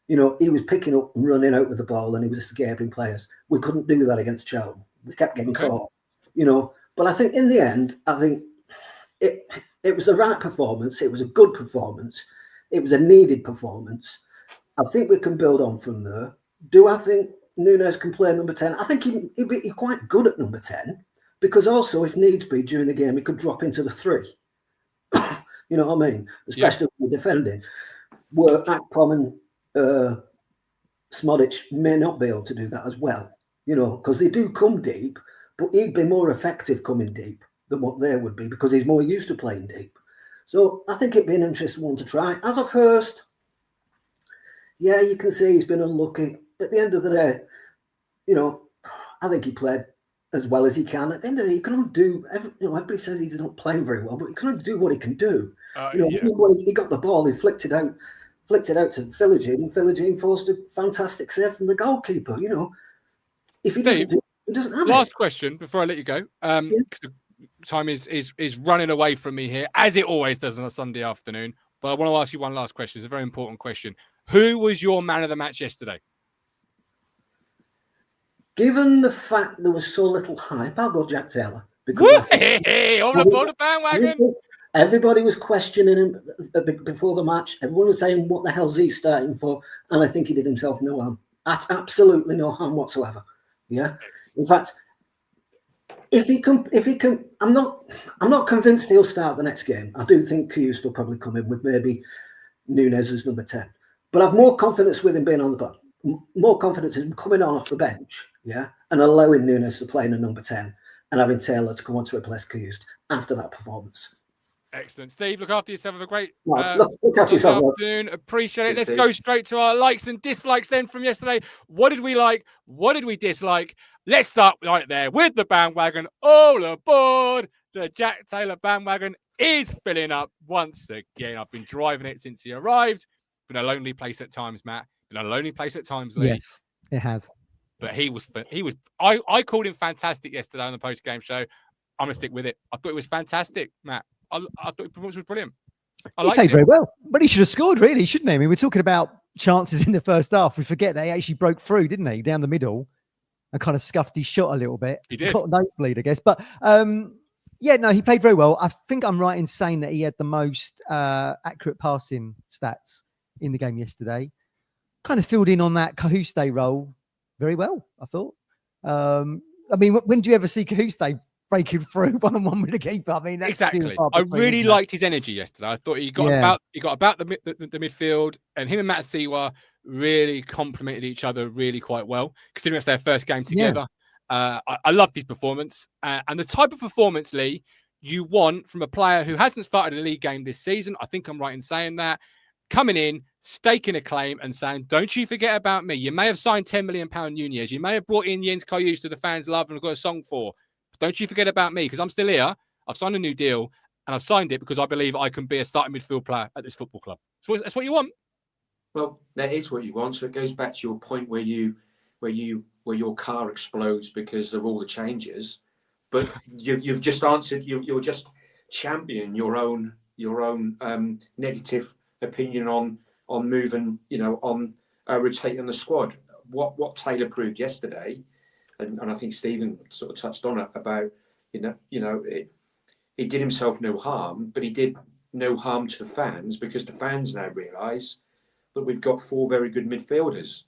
H: He was picking up and running out with the ball, and he was escaping players. We couldn't do that against Charlton. We kept getting caught. But I think in the end, it was the right performance. It was a good performance. It was a needed performance. I think we can build on from there. Do I think Núñez can play number 10? I think he'd be quite good at number 10, because also, if needs be, during the game, he could drop into the 3. You know what I mean? Especially when we're defending. Where Akpom and Smodic may not be able to do that as well, because they do come deep, but he'd be more effective coming deep than what they would be, because he's more used to playing deep. So I think it'd be an interesting one to try. As of Hurst, yeah, you can see he's been unlucky. At the end of the day, I think he played as well as he can. At the end of the day, he can only do, everybody says he's not playing very well, but he can only do what he can do. When he got the ball, he flicked it out to Philogene, and Philogene forced a fantastic save from the goalkeeper. If
A: Steve,
H: he doesn't have
A: last question before I let you go. Time is running away from me here, as it always does on a Sunday afternoon. But I want to ask you one last question. It's a very important question. Who was your man of the match yesterday?
H: Given the fact there was so little hype, I'll go Jack Taylor.
A: Because on the bandwagon.
H: Everybody was questioning him before the match. Everyone was saying, what the hell's he starting for? And I think he did himself no harm. Absolutely no harm whatsoever. Yeah. In fact, if he can, I'm not convinced he'll start the next game. I do think Karius will probably come in with maybe Núñez as number 10. But I've more confidence with him being on the bench. More confidence in him coming on off the bench, yeah, and allowing Núñez to play in a number 10 and having Taylor to come on to replace Karius after that performance.
A: Excellent. Steve, look after yourself. Have a great
H: look after yourself,
A: afternoon. Appreciate it. Let's go straight to our likes and dislikes then from yesterday. What did we like? What did we dislike? Let's start right there with the bandwagon. All aboard. The Jack Taylor bandwagon is filling up once again. I've been driving it since he arrived. Been a lonely place at times, Matt. Been a lonely place at times, Lee.
C: Yes, it has.
A: But he was. I called him fantastic yesterday on the post-game show. I'm going to stick with it. I thought it was fantastic, Matt. I thought his performance was brilliant.
C: He played very well, but he should have scored, really, shouldn't he? I mean, we're talking about chances in the first half. We forget that he actually broke through, didn't he, down the middle, and kind of scuffed his shot a little bit.
A: He did.
C: Got a nosebleed, I guess. But he played very well. I think I'm right in saying that he had the most accurate passing stats in the game yesterday. Kind of filled in on that Cahuste role very well, I thought. I mean, when do you ever see Cahuste breaking through one-on-one with the keeper? I mean, that's
A: exactly. I really liked his energy yesterday. I thought he got about the midfield, and him and Matasiwa really complemented each other really quite well, considering it's their first game together. Yeah. I loved his performance, and the type of performance, Lee, you want from a player who hasn't started a league game this season. I think I'm right in saying that. Coming in, staking a claim and saying, don't you forget about me. You may have signed £10 million Núñez. You may have brought in Jens Karius to the fans' love and got a song for. But don't you forget about me, because I'm still here. I've signed a new deal, and I've signed it because I believe I can be a starting midfield player at this football club. So that's what you want.
B: Well, that is what you want. So it goes back to your point where your car explodes because of all the changes. But you've just answered. You're just championing your own negative opinion on moving, on rotating the squad. what Taylor proved yesterday, and I think Stephen sort of touched on it about, he did himself no harm, but he did no harm to the fans, because the fans now realise that we've got 4 very good midfielders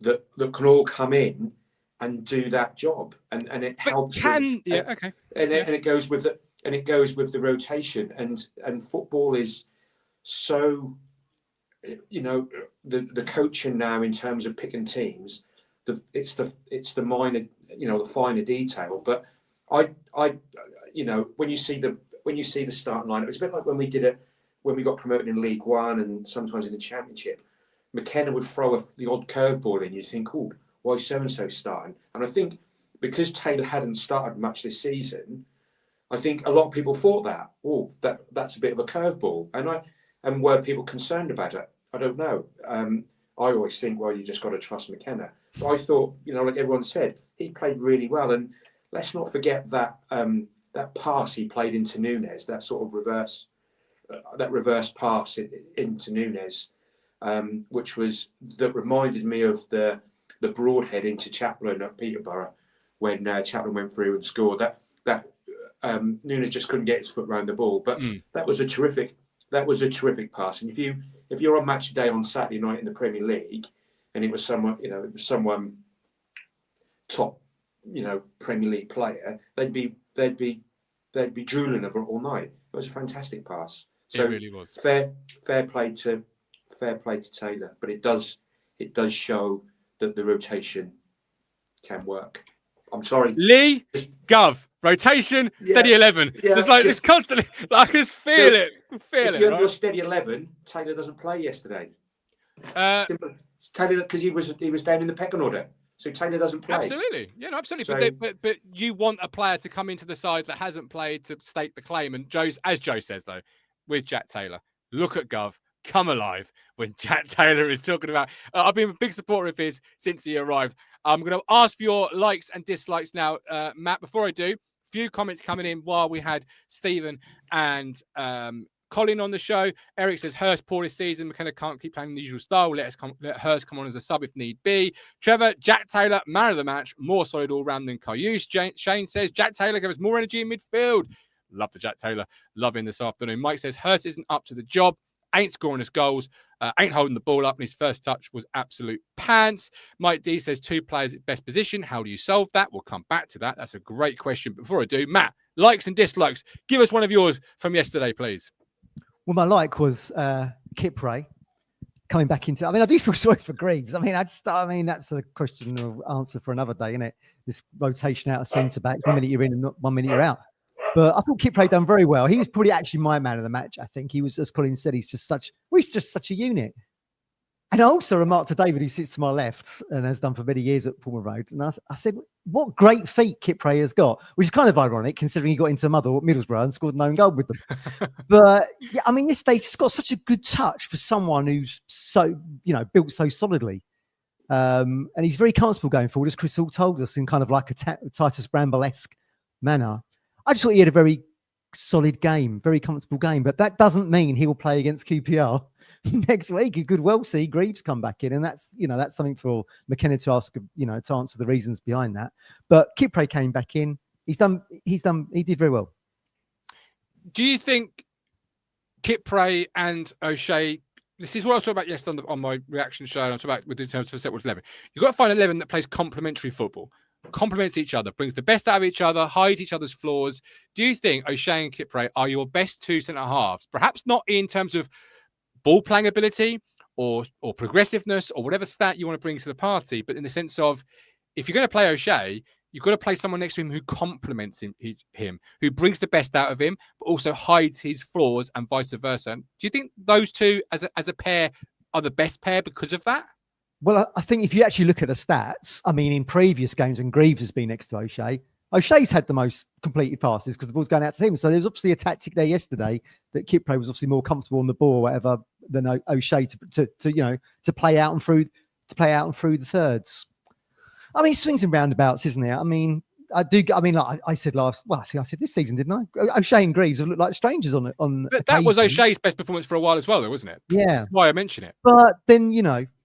B: that can all come in and do that job, and it helps. And it goes with the rotation, and football is so, the coaching now in terms of picking teams, it's the minor, the finer detail. But I when you see the starting lineup, it's a bit like when we did it when we got promoted in League One and sometimes in the Championship. Mckenna would throw the odd curveball in. You think, oh, why is so-and-so starting? And I think because Taylor hadn't started much this season, I think a lot of people thought that's a bit of a curveball. And were people concerned about it? I don't know. I always think, well, you just got to trust Mckenna. But I thought, like everyone said, he played really well. And let's not forget that that pass he played into Nunes, that sort of reverse pass into Nunes, which reminded me of the broadhead into Chaplin at Peterborough when Chaplin went through and scored. That Nunes just couldn't get his foot around the ball, but that was a terrific pass. And if you're on match day on Saturday night in the Premier League, and it was someone top, Premier League player, they'd be drooling over it all night. It was a fantastic pass. So
A: it really was.
B: Fair play to Taylor, but it does show that the rotation can work. I'm sorry,
A: Lee, Gov, rotation, steady 11. It's constantly, I just feel it.
B: If you're your steady 11, Taylor doesn't play yesterday. Taylor, because he was down in the pecking order, so Taylor doesn't play.
A: Absolutely, absolutely.
B: So,
A: but you want a player to come into the side that hasn't played to stake the claim. And as Joe says though, with Jack Taylor, look at Gov come alive when Jack Taylor is talking about. I've been a big supporter of his since he arrived. I'm going to ask for your likes and dislikes now, Matt. Before I do, a few comments coming in while we had Stephen and Colin on the show. Eric says Hurst poor this season. McKenna can't keep playing the usual style. Let Hurst come on as a sub if need be. Trevor, Jack Taylor, man of the match, more solid all round than Karius. Shane says Jack Taylor gave us more energy in midfield. Love the Jack Taylor. Love him this afternoon. Mike says Hurst isn't up to the job. Ain't scoring us goals. Ain't holding the ball up. And his first touch was absolute pants. Mike D says 2 players at best position. How do you solve that? We'll come back to that. That's a great question. But before I do, Matt, likes and dislikes. Give us one of yours from yesterday, please.
C: Well, my like was Kipre coming back into. I do feel sorry for Greaves. That's a question or answer for another day, isn't it? This rotation out of centre back. 1 minute you're in and 1 minute you're out. But I thought Kipre done very well. He was probably actually my man of the match. I think he was, as Colin said, he's just such a unit. And I also remarked to David, who sits to my left and has done for many years at Portman Road. And I said, what great feet Kipre has got, which is kind of ironic considering he got into Middlesbrough and scored an own goal with them. But yeah, this stage has got such a good touch for someone who's so, built so solidly. And he's very comfortable going forward, as Chris Hall told us, in kind of like a Titus Bramble-esque manner. I just thought he had a very solid game, very comfortable game, but that doesn't mean he will play against QPR next week. You could well see Greaves come back in, and that's something for McKenna to ask, to answer the reasons behind that. But Kipre came back in. He did very well.
A: Do you think Kipre and O'Shea? This is what I was talking about yesterday on my reaction show. And I talked about with the terms for Setwood's 11. You've got to find 11 that plays complementary football. Complements each other, brings the best out of each other, hides each other's flaws. Do you think O'Shea and Kipre are your best 2 centre halves? Perhaps not in terms of ball playing ability or progressiveness or whatever stat you want to bring to the party, but in the sense of if you're going to play O'Shea, you've got to play someone next to him who complements him, who brings the best out of him, but also hides his flaws and vice versa. Do you think those 2 as a pair are the best pair because of that?
C: Well, I think if you actually look at the stats, in previous games when Greaves has been next to O'Shea, O'Shea's had the most completed passes because the ball's going out to him. So there's obviously a tactic there yesterday that Kipre was obviously more comfortable on the ball or whatever than O'Shea to play out and through the thirds. It swings and roundabouts, isn't it? I said I think I said this season, didn't I? O'Shea and Greaves have looked like strangers on.
A: But that was O'Shea's best performance for a while as well, though, wasn't it?
C: Yeah.
A: That's why I mention it.
C: But then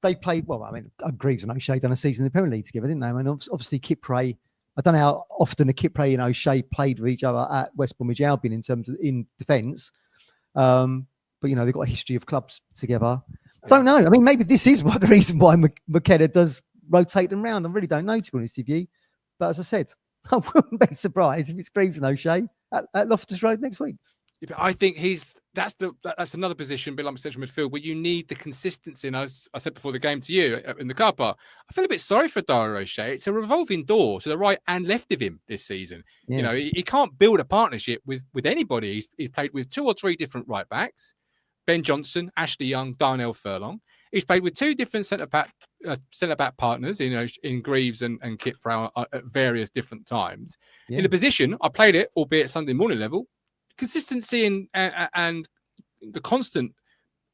C: they played well. I mean, Greaves and O'Shea done a season in the Premier League together, didn't they? I mean, obviously Kipre. I don't know how often the Kipre and O'Shea played with each other at West Bromwich Albion in terms of in defence. But they've got a history of clubs together. Yeah. Don't know. I mean, maybe this is the reason why Mckenna does rotate them round. I really don't know, to be honest with you. But as I said, I wouldn't be surprised if it's Greaves and O'Shea at Loftus Road next week.
A: Yeah, but I think that's another position, like central midfield, where you need the consistency. And as I said before the game to you in the car park, I feel a bit sorry for Dara O'Shea. It's a revolving door to the right and left of him this season. Yeah. He can't build a partnership with anybody. He's played with 2 or 3 different right backs: Ben Johnson, Ashley Young, Darnell Furlong. He's played with 2 different centre back partners, in Greaves and Kit Brown at various different times. Yeah. In a position, I played it, albeit Sunday morning level. Consistency and the constant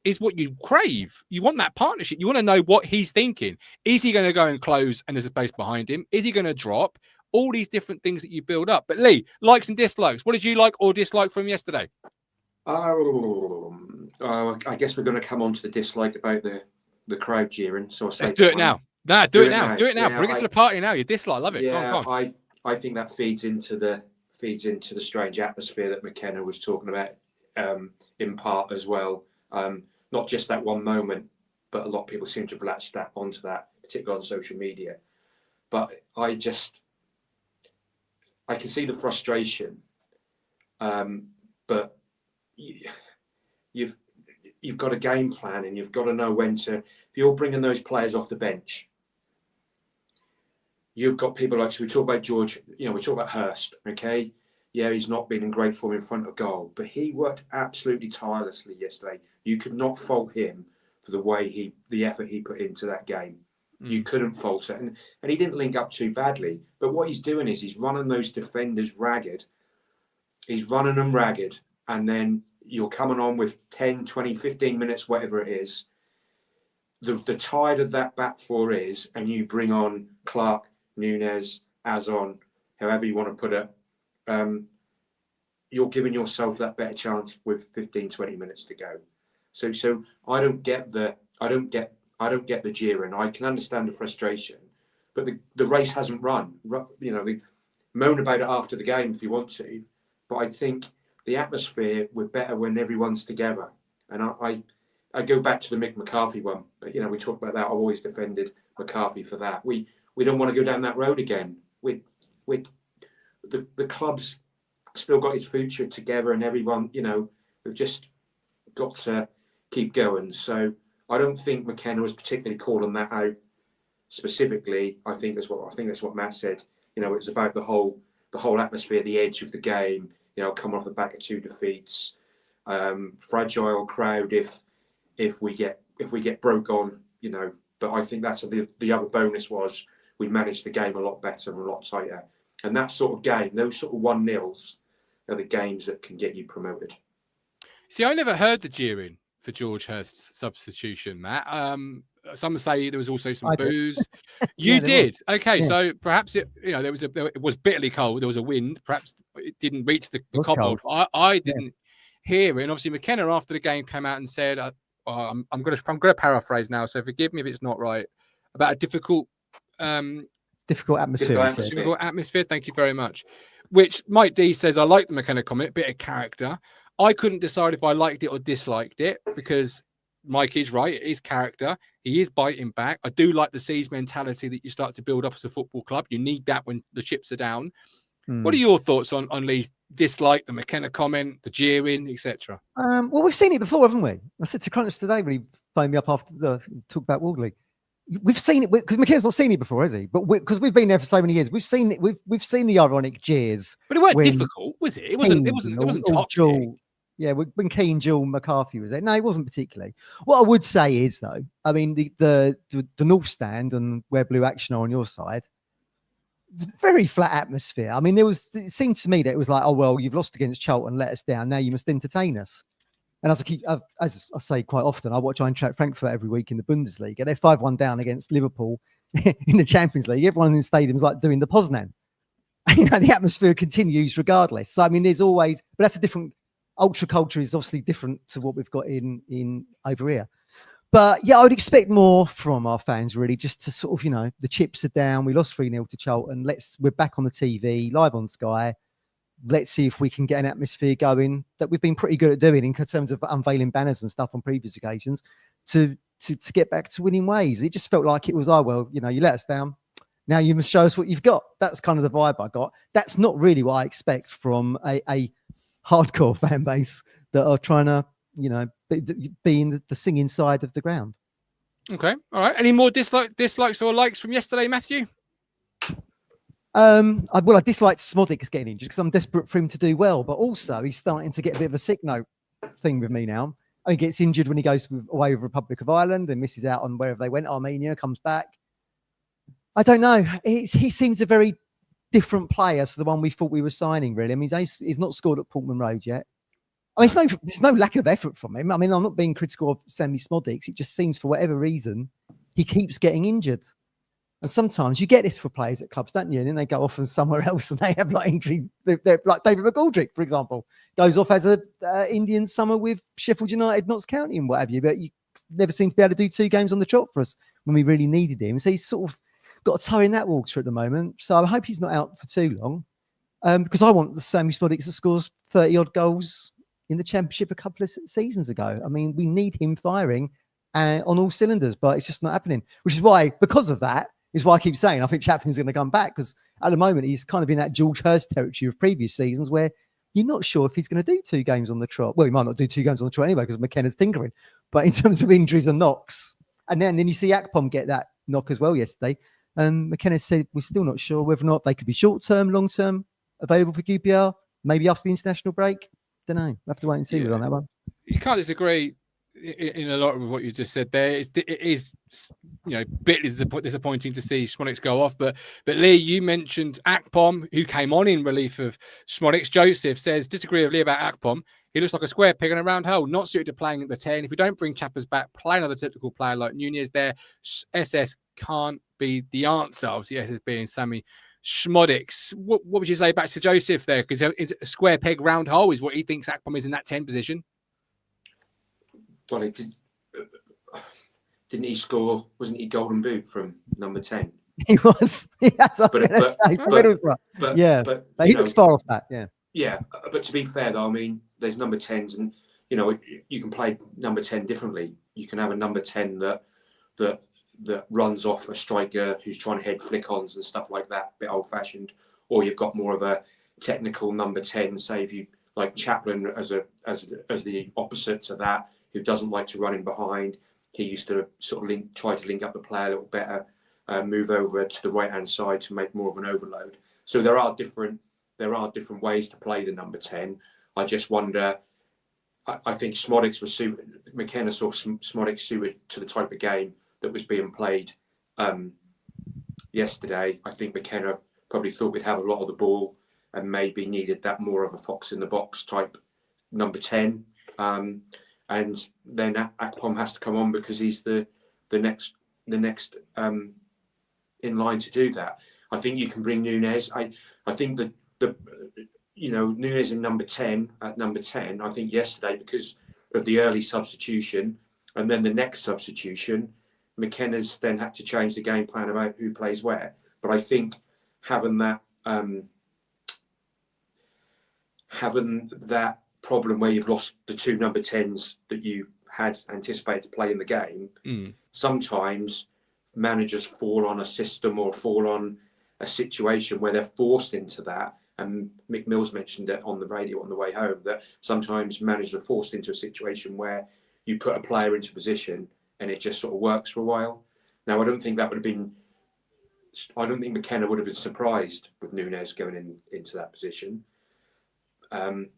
A: is what you crave. You want that partnership. You want to know what he's thinking. Is he going to go and close and there's a space behind him? Is he going to drop? All these different things that you build up. But Lee, likes and dislikes. What did you like or dislike from yesterday?
B: I guess we're going to come on to the dislike about the crowd jeering. So let's
A: do it now. No, do it now. Do it now. Yeah, bring us to the party now. You dislike. Love it.
B: Yeah,
A: go on.
B: I think that feeds into the strange atmosphere that Mckenna was talking about in part as well. Not just that one moment, but a lot of people seem to have latched that onto that, particularly on social media. But I can see the frustration, but you've got a game plan and you've got to know when to. If you're bringing those players off the bench, you've got people like, so we talk about George, we talk about Hurst, okay? Yeah, he's not been in great form in front of goal, but he worked absolutely tirelessly yesterday. You could not fault him for the effort he put into that game. You couldn't fault it. And he didn't link up too badly. But what he's doing is he's running those defenders ragged. He's running them ragged. And then you're coming on with 10, 20, 15 minutes, whatever it is. The tide of that back four is, and you bring on Clark, Nunes, Azon, however you want to put it, you're giving yourself that better chance with 15, 20 minutes to go. So I don't get the jeering. I can understand the frustration, but the race hasn't run. Moan about it after the game if you want to, but I think the atmosphere we're better when everyone's together. And I go back to the Mick McCarthy one. We talked about that. I've always defended McCarthy for that. We don't want to go down that road again. The club's still got its future together, and everyone, we've just got to keep going. So I don't think Mckenna was particularly calling that out specifically. I think that's what Matt said. It's about the whole atmosphere, the edge of the game. Coming off the back of 2 defeats, fragile crowd if we get broke on. But I think that's the other bonus was we managed the game a lot better and a lot tighter. And that sort of game, those sort of 1-0s, are the games that can get you promoted.
A: See, I never heard the jeering for George Hurst's substitution, Matt. Some say there was also some boos. You did. Okay, yeah. So perhaps it was bitterly cold. There was a wind. Perhaps it didn't reach the cobbled. I didn't hear it. And obviously McKenna after the game came out and said, I'm going to paraphrase now, so forgive me if it's not right, about a difficult
C: atmosphere.
A: Difficult atmosphere. Thank you very much. Which Mike D says, I like the McKenna comment, bit of character. I couldn't decide if I liked it or disliked it because Mike is right. It is character. He is biting back. I do like the siege mentality that you start to build up as a football club. You need that when the chips are down. What are your thoughts on Lee's dislike, the McKenna comment, the jeering, etc.?
C: Well, we've seen it before, haven't we? I said to Cronus today when he phoned me up after the talk about Waldley. We've seen it because McKenna's not seen it before, has he? But because we've been there for so many years, we've seen it. We've seen the ironic jeers.
A: But it wasn't difficult, was it? It wasn't toxic.
C: Yeah, when Keane, Jewel, McCarthy was there. No, it wasn't particularly. What I would say is, though, I mean, the North Stand and where Blue Action are on your side, it's a very flat atmosphere. I mean, it seemed to me that it was like, oh, well, you've lost against Charlton, let us down. Now you must entertain us. And as I say quite often, I watch Eintracht Frankfurt every week in the Bundesliga. They're 5-1 down against Liverpool in the Champions League. Everyone in the stadium's like doing the Poznan. The atmosphere continues regardless. So, I mean, there's always, but that's a different, ultra culture is obviously different to what we've got in over here. But yeah, I would expect more from our fans, really, just to sort of, the chips are down. We lost 3-0 to Charlton. We're back on the TV, live on Sky. Let's see if we can get an atmosphere going that we've been pretty good at doing in terms of unveiling banners and stuff on previous occasions to get back to winning ways. It just felt like it was, you let us down. Now you must show us what you've got. That's kind of the vibe I got. That's not really what I expect from a hardcore fan base that are trying to, be in the singing side of the ground.
A: Okay. All right. Any more dislikes or likes from yesterday, Matthew?
C: I disliked Smodics getting injured because I'm desperate for him to do well, but also he's starting to get a bit of a sick note thing with me now. He gets injured when he goes away with Republic of Ireland and misses out on wherever they went, Armenia, comes back. I don't know. He seems a very different player to the one we thought we were signing, really. I mean, he's not scored at Portman Road yet. I mean, there's no lack of effort from him. I mean, I'm not being critical of Sammy Smodics. It just seems for whatever reason, he keeps getting injured. And sometimes you get this for players at clubs, don't you? And then they go off and somewhere else and they have like injury. They're like David McGoldrick, for example, goes off as a Indian summer with Sheffield United, Notts County and what have you. But you never seem to be able to do 2 games on the trot for us when we really needed him. So he's sort of got a toe in that water at the moment. So I hope he's not out for too long because I want the Sammy Smodics that scores 30-odd goals in the Championship a couple of seasons ago. I mean, we need him firing on all cylinders, but it's just not happening, which is why, because of that, is why I keep saying I think Chaplin's going to come back, because at the moment he's kind of in that George Hurst territory of previous seasons where you're not sure if he's going to do 2 games on the trot. Well, he might not do 2 games on the trot anyway because Mckenna's tinkering. But in terms of injuries and knocks, and then you see Akpom get that knock as well yesterday. And Mckenna said we're still not sure whether or not they could be short-term, long-term, available for QPR, maybe after the international break. Don't know. We'll have to wait and see on that one.
A: You can't disagree in a lot of what you just said there. It is bit disappointing to see Smodics go off. But Lee, you mentioned Akpom, who came on in relief of Smodics. Joseph says, disagree with Lee about Akpom. He looks like a square peg in a round hole, not suited to playing at the 10. If we don't bring Chappers back, play another technical player like Nunez there. SS can't be the answer. Obviously, SS being Sammy Smodics. What would you say back to Joseph there? Because a square peg round hole is what he thinks Akpom is in that 10 position.
B: Well, didn't he score? Wasn't he golden boot from number 10?
C: He was. That's what I was going to say. But he looks far off that.
B: Yeah, but to be fair though, I mean, there's number 10s, and you can play number 10 differently. You can have a number 10 that runs off a striker who's trying to head flick-ons and stuff like that, a bit old-fashioned, or you've got more of a technical number 10, say if you like Chaplin as the opposite to that, who doesn't like to run in behind. He used to sort of try to link up the play a little better, move over to the right-hand side to make more of an overload. So there are different ways to play the number 10. I just wonder. I think Smodics was suited. Mckenna saw Smodics suited to the type of game that was being played yesterday. I think Mckenna probably thought we'd have a lot of the ball and maybe needed that more of a fox in the box type number 10. And then Akpom has to come on because he's the next in line to do that. I think you can bring Nunez. I think that Nunez in number 10 at number 10. I think yesterday, because of the early substitution and then the next substitution, McKenna's then had to change the game plan about who plays where. But I think having that problem where you've lost the 2 number 10s that you had anticipated to play in the game, sometimes managers fall on a system or fall on a situation where they're forced into that. And Mick Mills mentioned it on the radio on the way home, that sometimes managers are forced into a situation where you put a player into position and it just sort of works for a while. Now, I don't think McKenna would have been surprised with Nunez going into that position. Or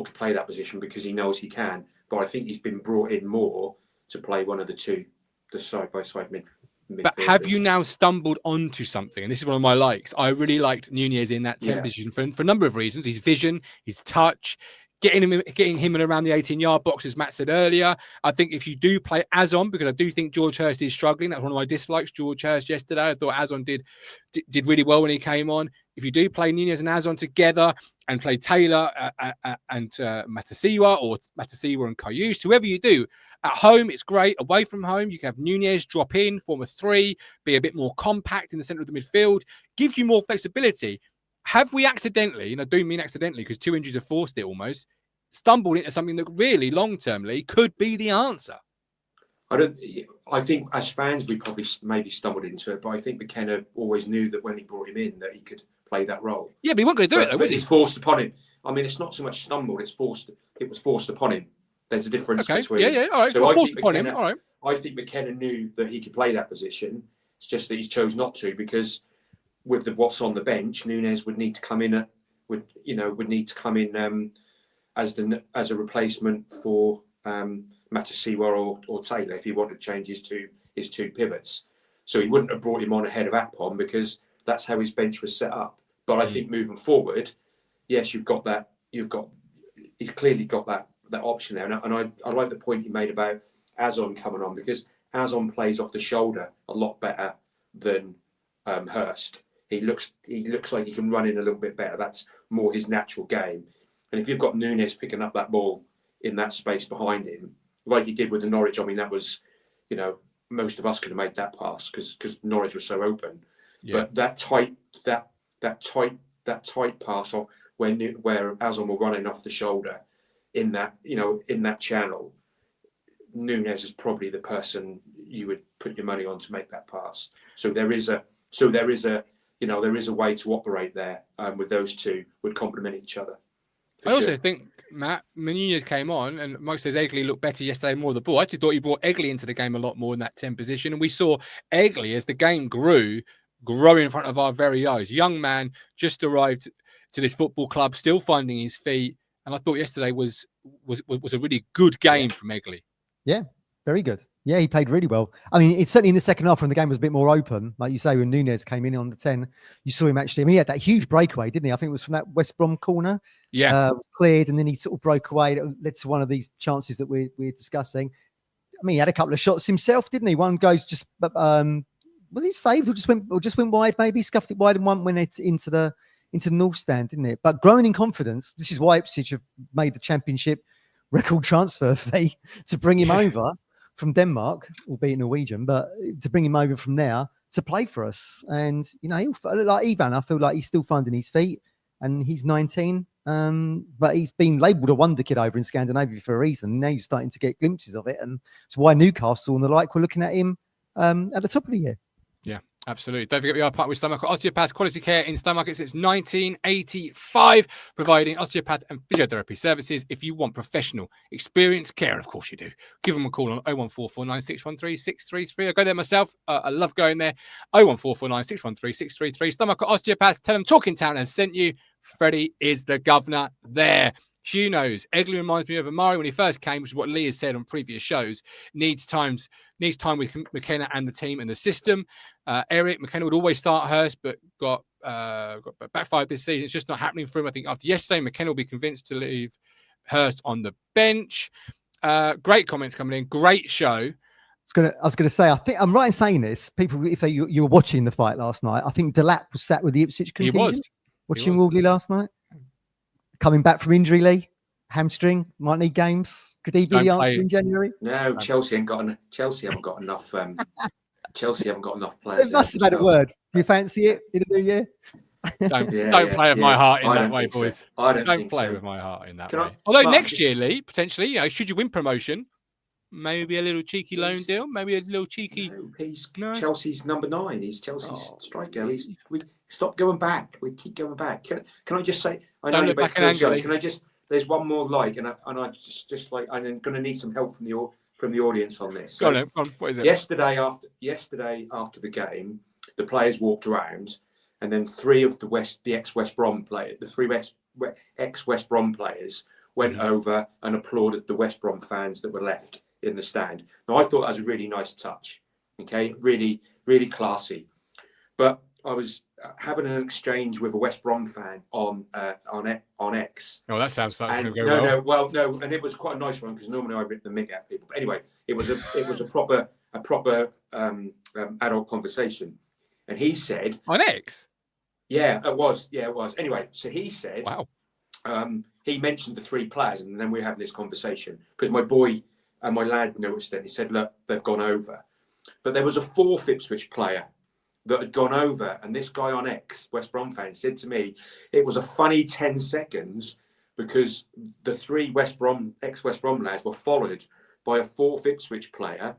B: could play that position because he knows he can. But I think he's been brought in more to play one of the two, the side-by-side midfielders.
A: But have you now stumbled onto something? And this is one of my likes. I really liked Nunez in that 10 position for a number of reasons. His vision, his touch, getting him in around the 18-yard box, as Matt said earlier. I think if you do play Azon, because I do think George Hurst is struggling. That's one of my dislikes, George Hurst yesterday. I thought Azon did really well when he came on. If you do play Nunez and Azon together and play Taylor and Matasiwa, or Matasiwa and Kayus, whoever you do, at home, it's great. Away from home, you can have Nunez drop in, form a 3, be a bit more compact in the centre of the midfield, gives you more flexibility. Have we accidentally, and I do mean accidentally because 2 injuries have forced it almost, stumbled into something that really long-termly could be the answer?
B: I think as fans, we probably maybe stumbled into it, but I think McKenna always knew that when he brought him in that he could play that role.
A: Yeah, but he wasn't going to do it, though, was he?
B: It's forced upon him. I mean, it's not so much stumbled, it was forced upon him. There's a difference between...
A: Yeah, all right. So forced upon him, all right.
B: I think McKenna knew that he could play that position. It's just that he's chose not to, because with what's on the bench, Nunez would need to come in as a replacement for Matasiwa or Taylor if he wanted to change his two pivots. So he wouldn't have brought him on ahead of Akpom because that's how his bench was set up. But I think moving forward, yes, he's clearly got that option there. And I like the point you made about Azon coming on, because Azon plays off the shoulder a lot better than Hurst. He looks like he can run in a little bit better. That's more his natural game. And if you've got Nunez picking up that ball in that space behind him, like he did with the Norwich, I mean, that was, most of us could have made that pass because Norwich was so open. Yeah. But that tight pass off where Azon were running off the shoulder in that channel, Nunez is probably the person you would put your money on to make that pass. So there is a way to operate there with those two would complement each other.
A: I also think, Matt, Nunez came on, and Mike says Egley looked better yesterday, more of the ball. I actually thought he brought Egley into the game a lot more in that 10 position, and we saw Egley, as the game grow in front of our very eyes. Young man, just arrived to this football club, still finding his feet, and I thought yesterday was a really good game from Egley.
C: Yeah, very good. Yeah, he played really well. I mean, it's certainly in the second half when the game was a bit more open. Like you say, when Nunez came in on the 10, you saw him actually. I mean, he had that huge breakaway, didn't he? I think it was from that West Brom corner.
A: Yeah.
C: It was cleared, and then he sort of broke away. That led to one of these chances that we're discussing. I mean, he had a couple of shots himself, didn't he? One goes just, was he saved or just went wide? Maybe scuffed it wide, and one went into the north stand, didn't it? But growing in confidence. This is why Ipswich have made the Championship record transfer fee to bring him over from Denmark, albeit Norwegian, but to bring him over from there to play for us. And, like Ivan, I feel like he's still finding his feet, and he's 19, but he's been labelled a wonder kid over in Scandinavia for a reason. Now you're starting to get glimpses of it, and it's why Newcastle and the like were looking at him at the top of the year.
A: Yeah, absolutely. Don't forget we are partnered with Stowmarket Osteopaths, quality care in Stowmarket since 1985, providing osteopath and physiotherapy services. If you want professional, experienced care, and of course you do, give them a call on 01449 613 633. I go there myself. I love going there. 01449 613 633. Stowmarket Osteopaths. Tell them Talking Town has sent you. Freddie is the governor there. Hugh knows. Egley reminds me of Amari when he first came, which is what Lee has said on previous shows. Needs time with McKenna and the team and the system. Eric McKenna would always start Hurst, but got backfired this season. It's just not happening for him. I think after yesterday, McKenna will be convinced to leave Hurst on the bench. Great comments coming in. Great show.
C: I was going to say, I think I'm right in saying this. People, if you were watching the fight last night, I think Delap was sat with the Ipswich contingent.
A: He was
C: watching Wolseley last night. Coming back from injury, Lee, hamstring, might need games. Could he be the answer in January?
B: No, Chelsea haven't got enough. Chelsea haven't got enough players.
C: It must have had a word. Do you fancy it in the new year?
A: Don't play with my heart in that way, boys.
B: So. I don't
A: play with my heart in that way. Although next year, Lee, potentially, should you win promotion, maybe a little cheeky loan deal, maybe a little cheeky.
B: No, he's Chelsea's number 9. He's Chelsea's striker. We stop going back. We keep going back. Can I just say? I know
A: don't look back in anger.
B: Can I just? There's one more and I just like I'm going to need some help from the audience on this.
A: Go on. What is it?
B: Yesterday after the game, the players walked around, and then 3 of the ex-West Brom players, the 3 ex-West Brom players went over and applauded the West Brom fans that were left in the stand. Now I thought that was a really nice touch. Okay, really, really classy. But I was having an exchange with a West Brom fan on X.
A: Oh, that sounds like it's going to go
B: well. No, and it was quite a nice one because normally I rip the mick at people. But anyway, it was a proper adult conversation, and he said
A: on X.
B: Yeah, it was. Yeah, it was. Anyway, so he said,
A: wow.
B: He mentioned the 3 players, and then we were having this conversation because my boy and my lad noticed it. He said, "Look, they've gone over," but there was a 4th Ipswich player that had gone over, and this guy on X, West Brom fan, said to me, it was a funny 10 seconds because the 3 ex-West Brom lads were followed by a 4th Ipswich player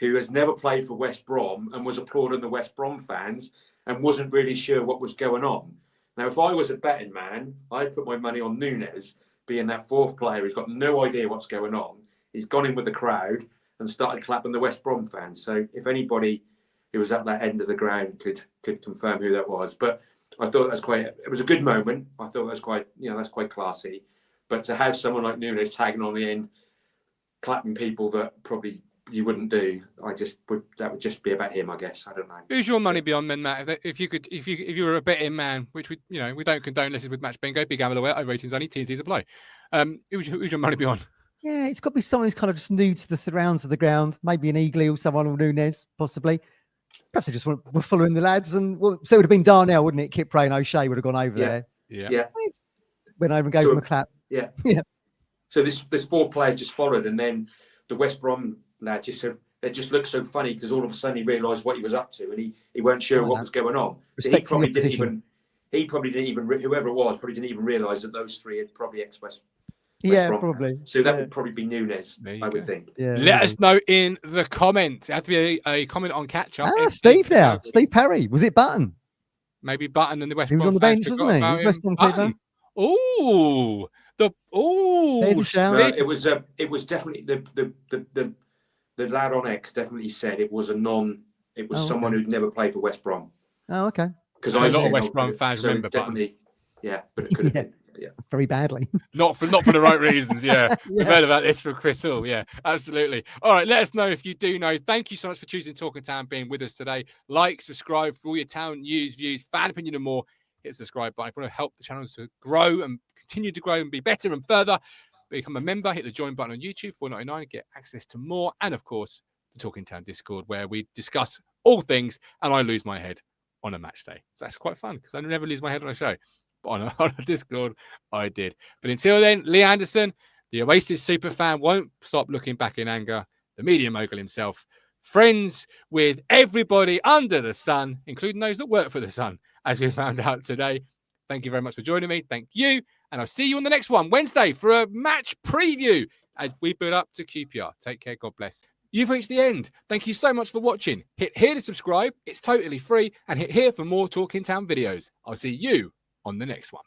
B: who has never played for West Brom and was applauding the West Brom fans and wasn't really sure what was going on. Now, if I was a betting man, I'd put my money on Nunes being that 4th player who's got no idea what's going on. He's gone in with the crowd and started clapping the West Brom fans. So if anybody who was at that end of the ground could confirm who that was. But I thought it was a good moment. I thought that's quite classy. But to have someone like Nunes tagging on the end, clapping people that probably you wouldn't do, that would just be about him, I guess. I don't know.
A: Who's your money beyond then, Matt? If you were a betting man, which we don't condone unless it's with match bingo, big gamble away, over 18s only, T's apply. Who's your money beyond?
C: Yeah, it's got to be someone who's kind of just new to the surrounds of the ground. Maybe an Eagley or someone or Nunes, possibly. Perhaps they just were following the lads, and so it would have been Darnell, wouldn't it? Kip Ray and O'Shea would have gone over there.
B: Yeah.
C: Went over and gave him a clap.
B: Yeah.
C: Yeah.
B: So this 4th player just followed, and then the West Brom lad just said it just looked so funny because all of a sudden he realised what he was up to, and he weren't sure what was going on. So he probably didn't even whoever it was probably didn't even realise that those 3 had probably ex-West.
C: Probably.
B: So that would probably be Nunes, I would think.
C: Yeah,
A: let us know in the comments. It had to be a comment on catch up.
C: Steve now. Steve Perry. Was it Button?
A: Maybe Button and the West
C: Brom. He was on the bench, wasn't he? He was West Brom keeper. There's a shout.
B: It was definitely the lad on X definitely said it was someone who'd never played for West Brom.
C: Oh, okay.
B: Because
A: a lot of West Brom fans remember
B: definitely, but it could have been. Yeah,
C: very badly.
A: Not for the right reasons. Yeah. We've heard about this from Chris Hall. Yeah, absolutely. All right, let us know if you do know. Thank you so much for choosing Talking Town, being with us today. Like, subscribe for all your town news, views, fan opinion, and more. Hit the subscribe button if you want to help the channel to grow and continue to grow and be better and further. Become a member. Hit the join button on YouTube, $4.99, get access to more, and of course the Talking Town Discord where we discuss all things and I lose my head on a match day. So that's quite fun because I never lose my head on a show. But on a Discord, I did. But until then, Lee Anderson, the Oasis superfan, won't stop looking back in anger. The media mogul himself, friends with everybody under the sun, including those that work for the sun, as we found out today. Thank you very much for joining me. Thank you. And I'll see you on the next one, Wednesday, for a match preview as we build up to QPR. Take care. God bless. You've reached the end. Thank you so much for watching. Hit here to subscribe. It's totally free. And hit here for more Talking Town videos. I'll see you on the next one.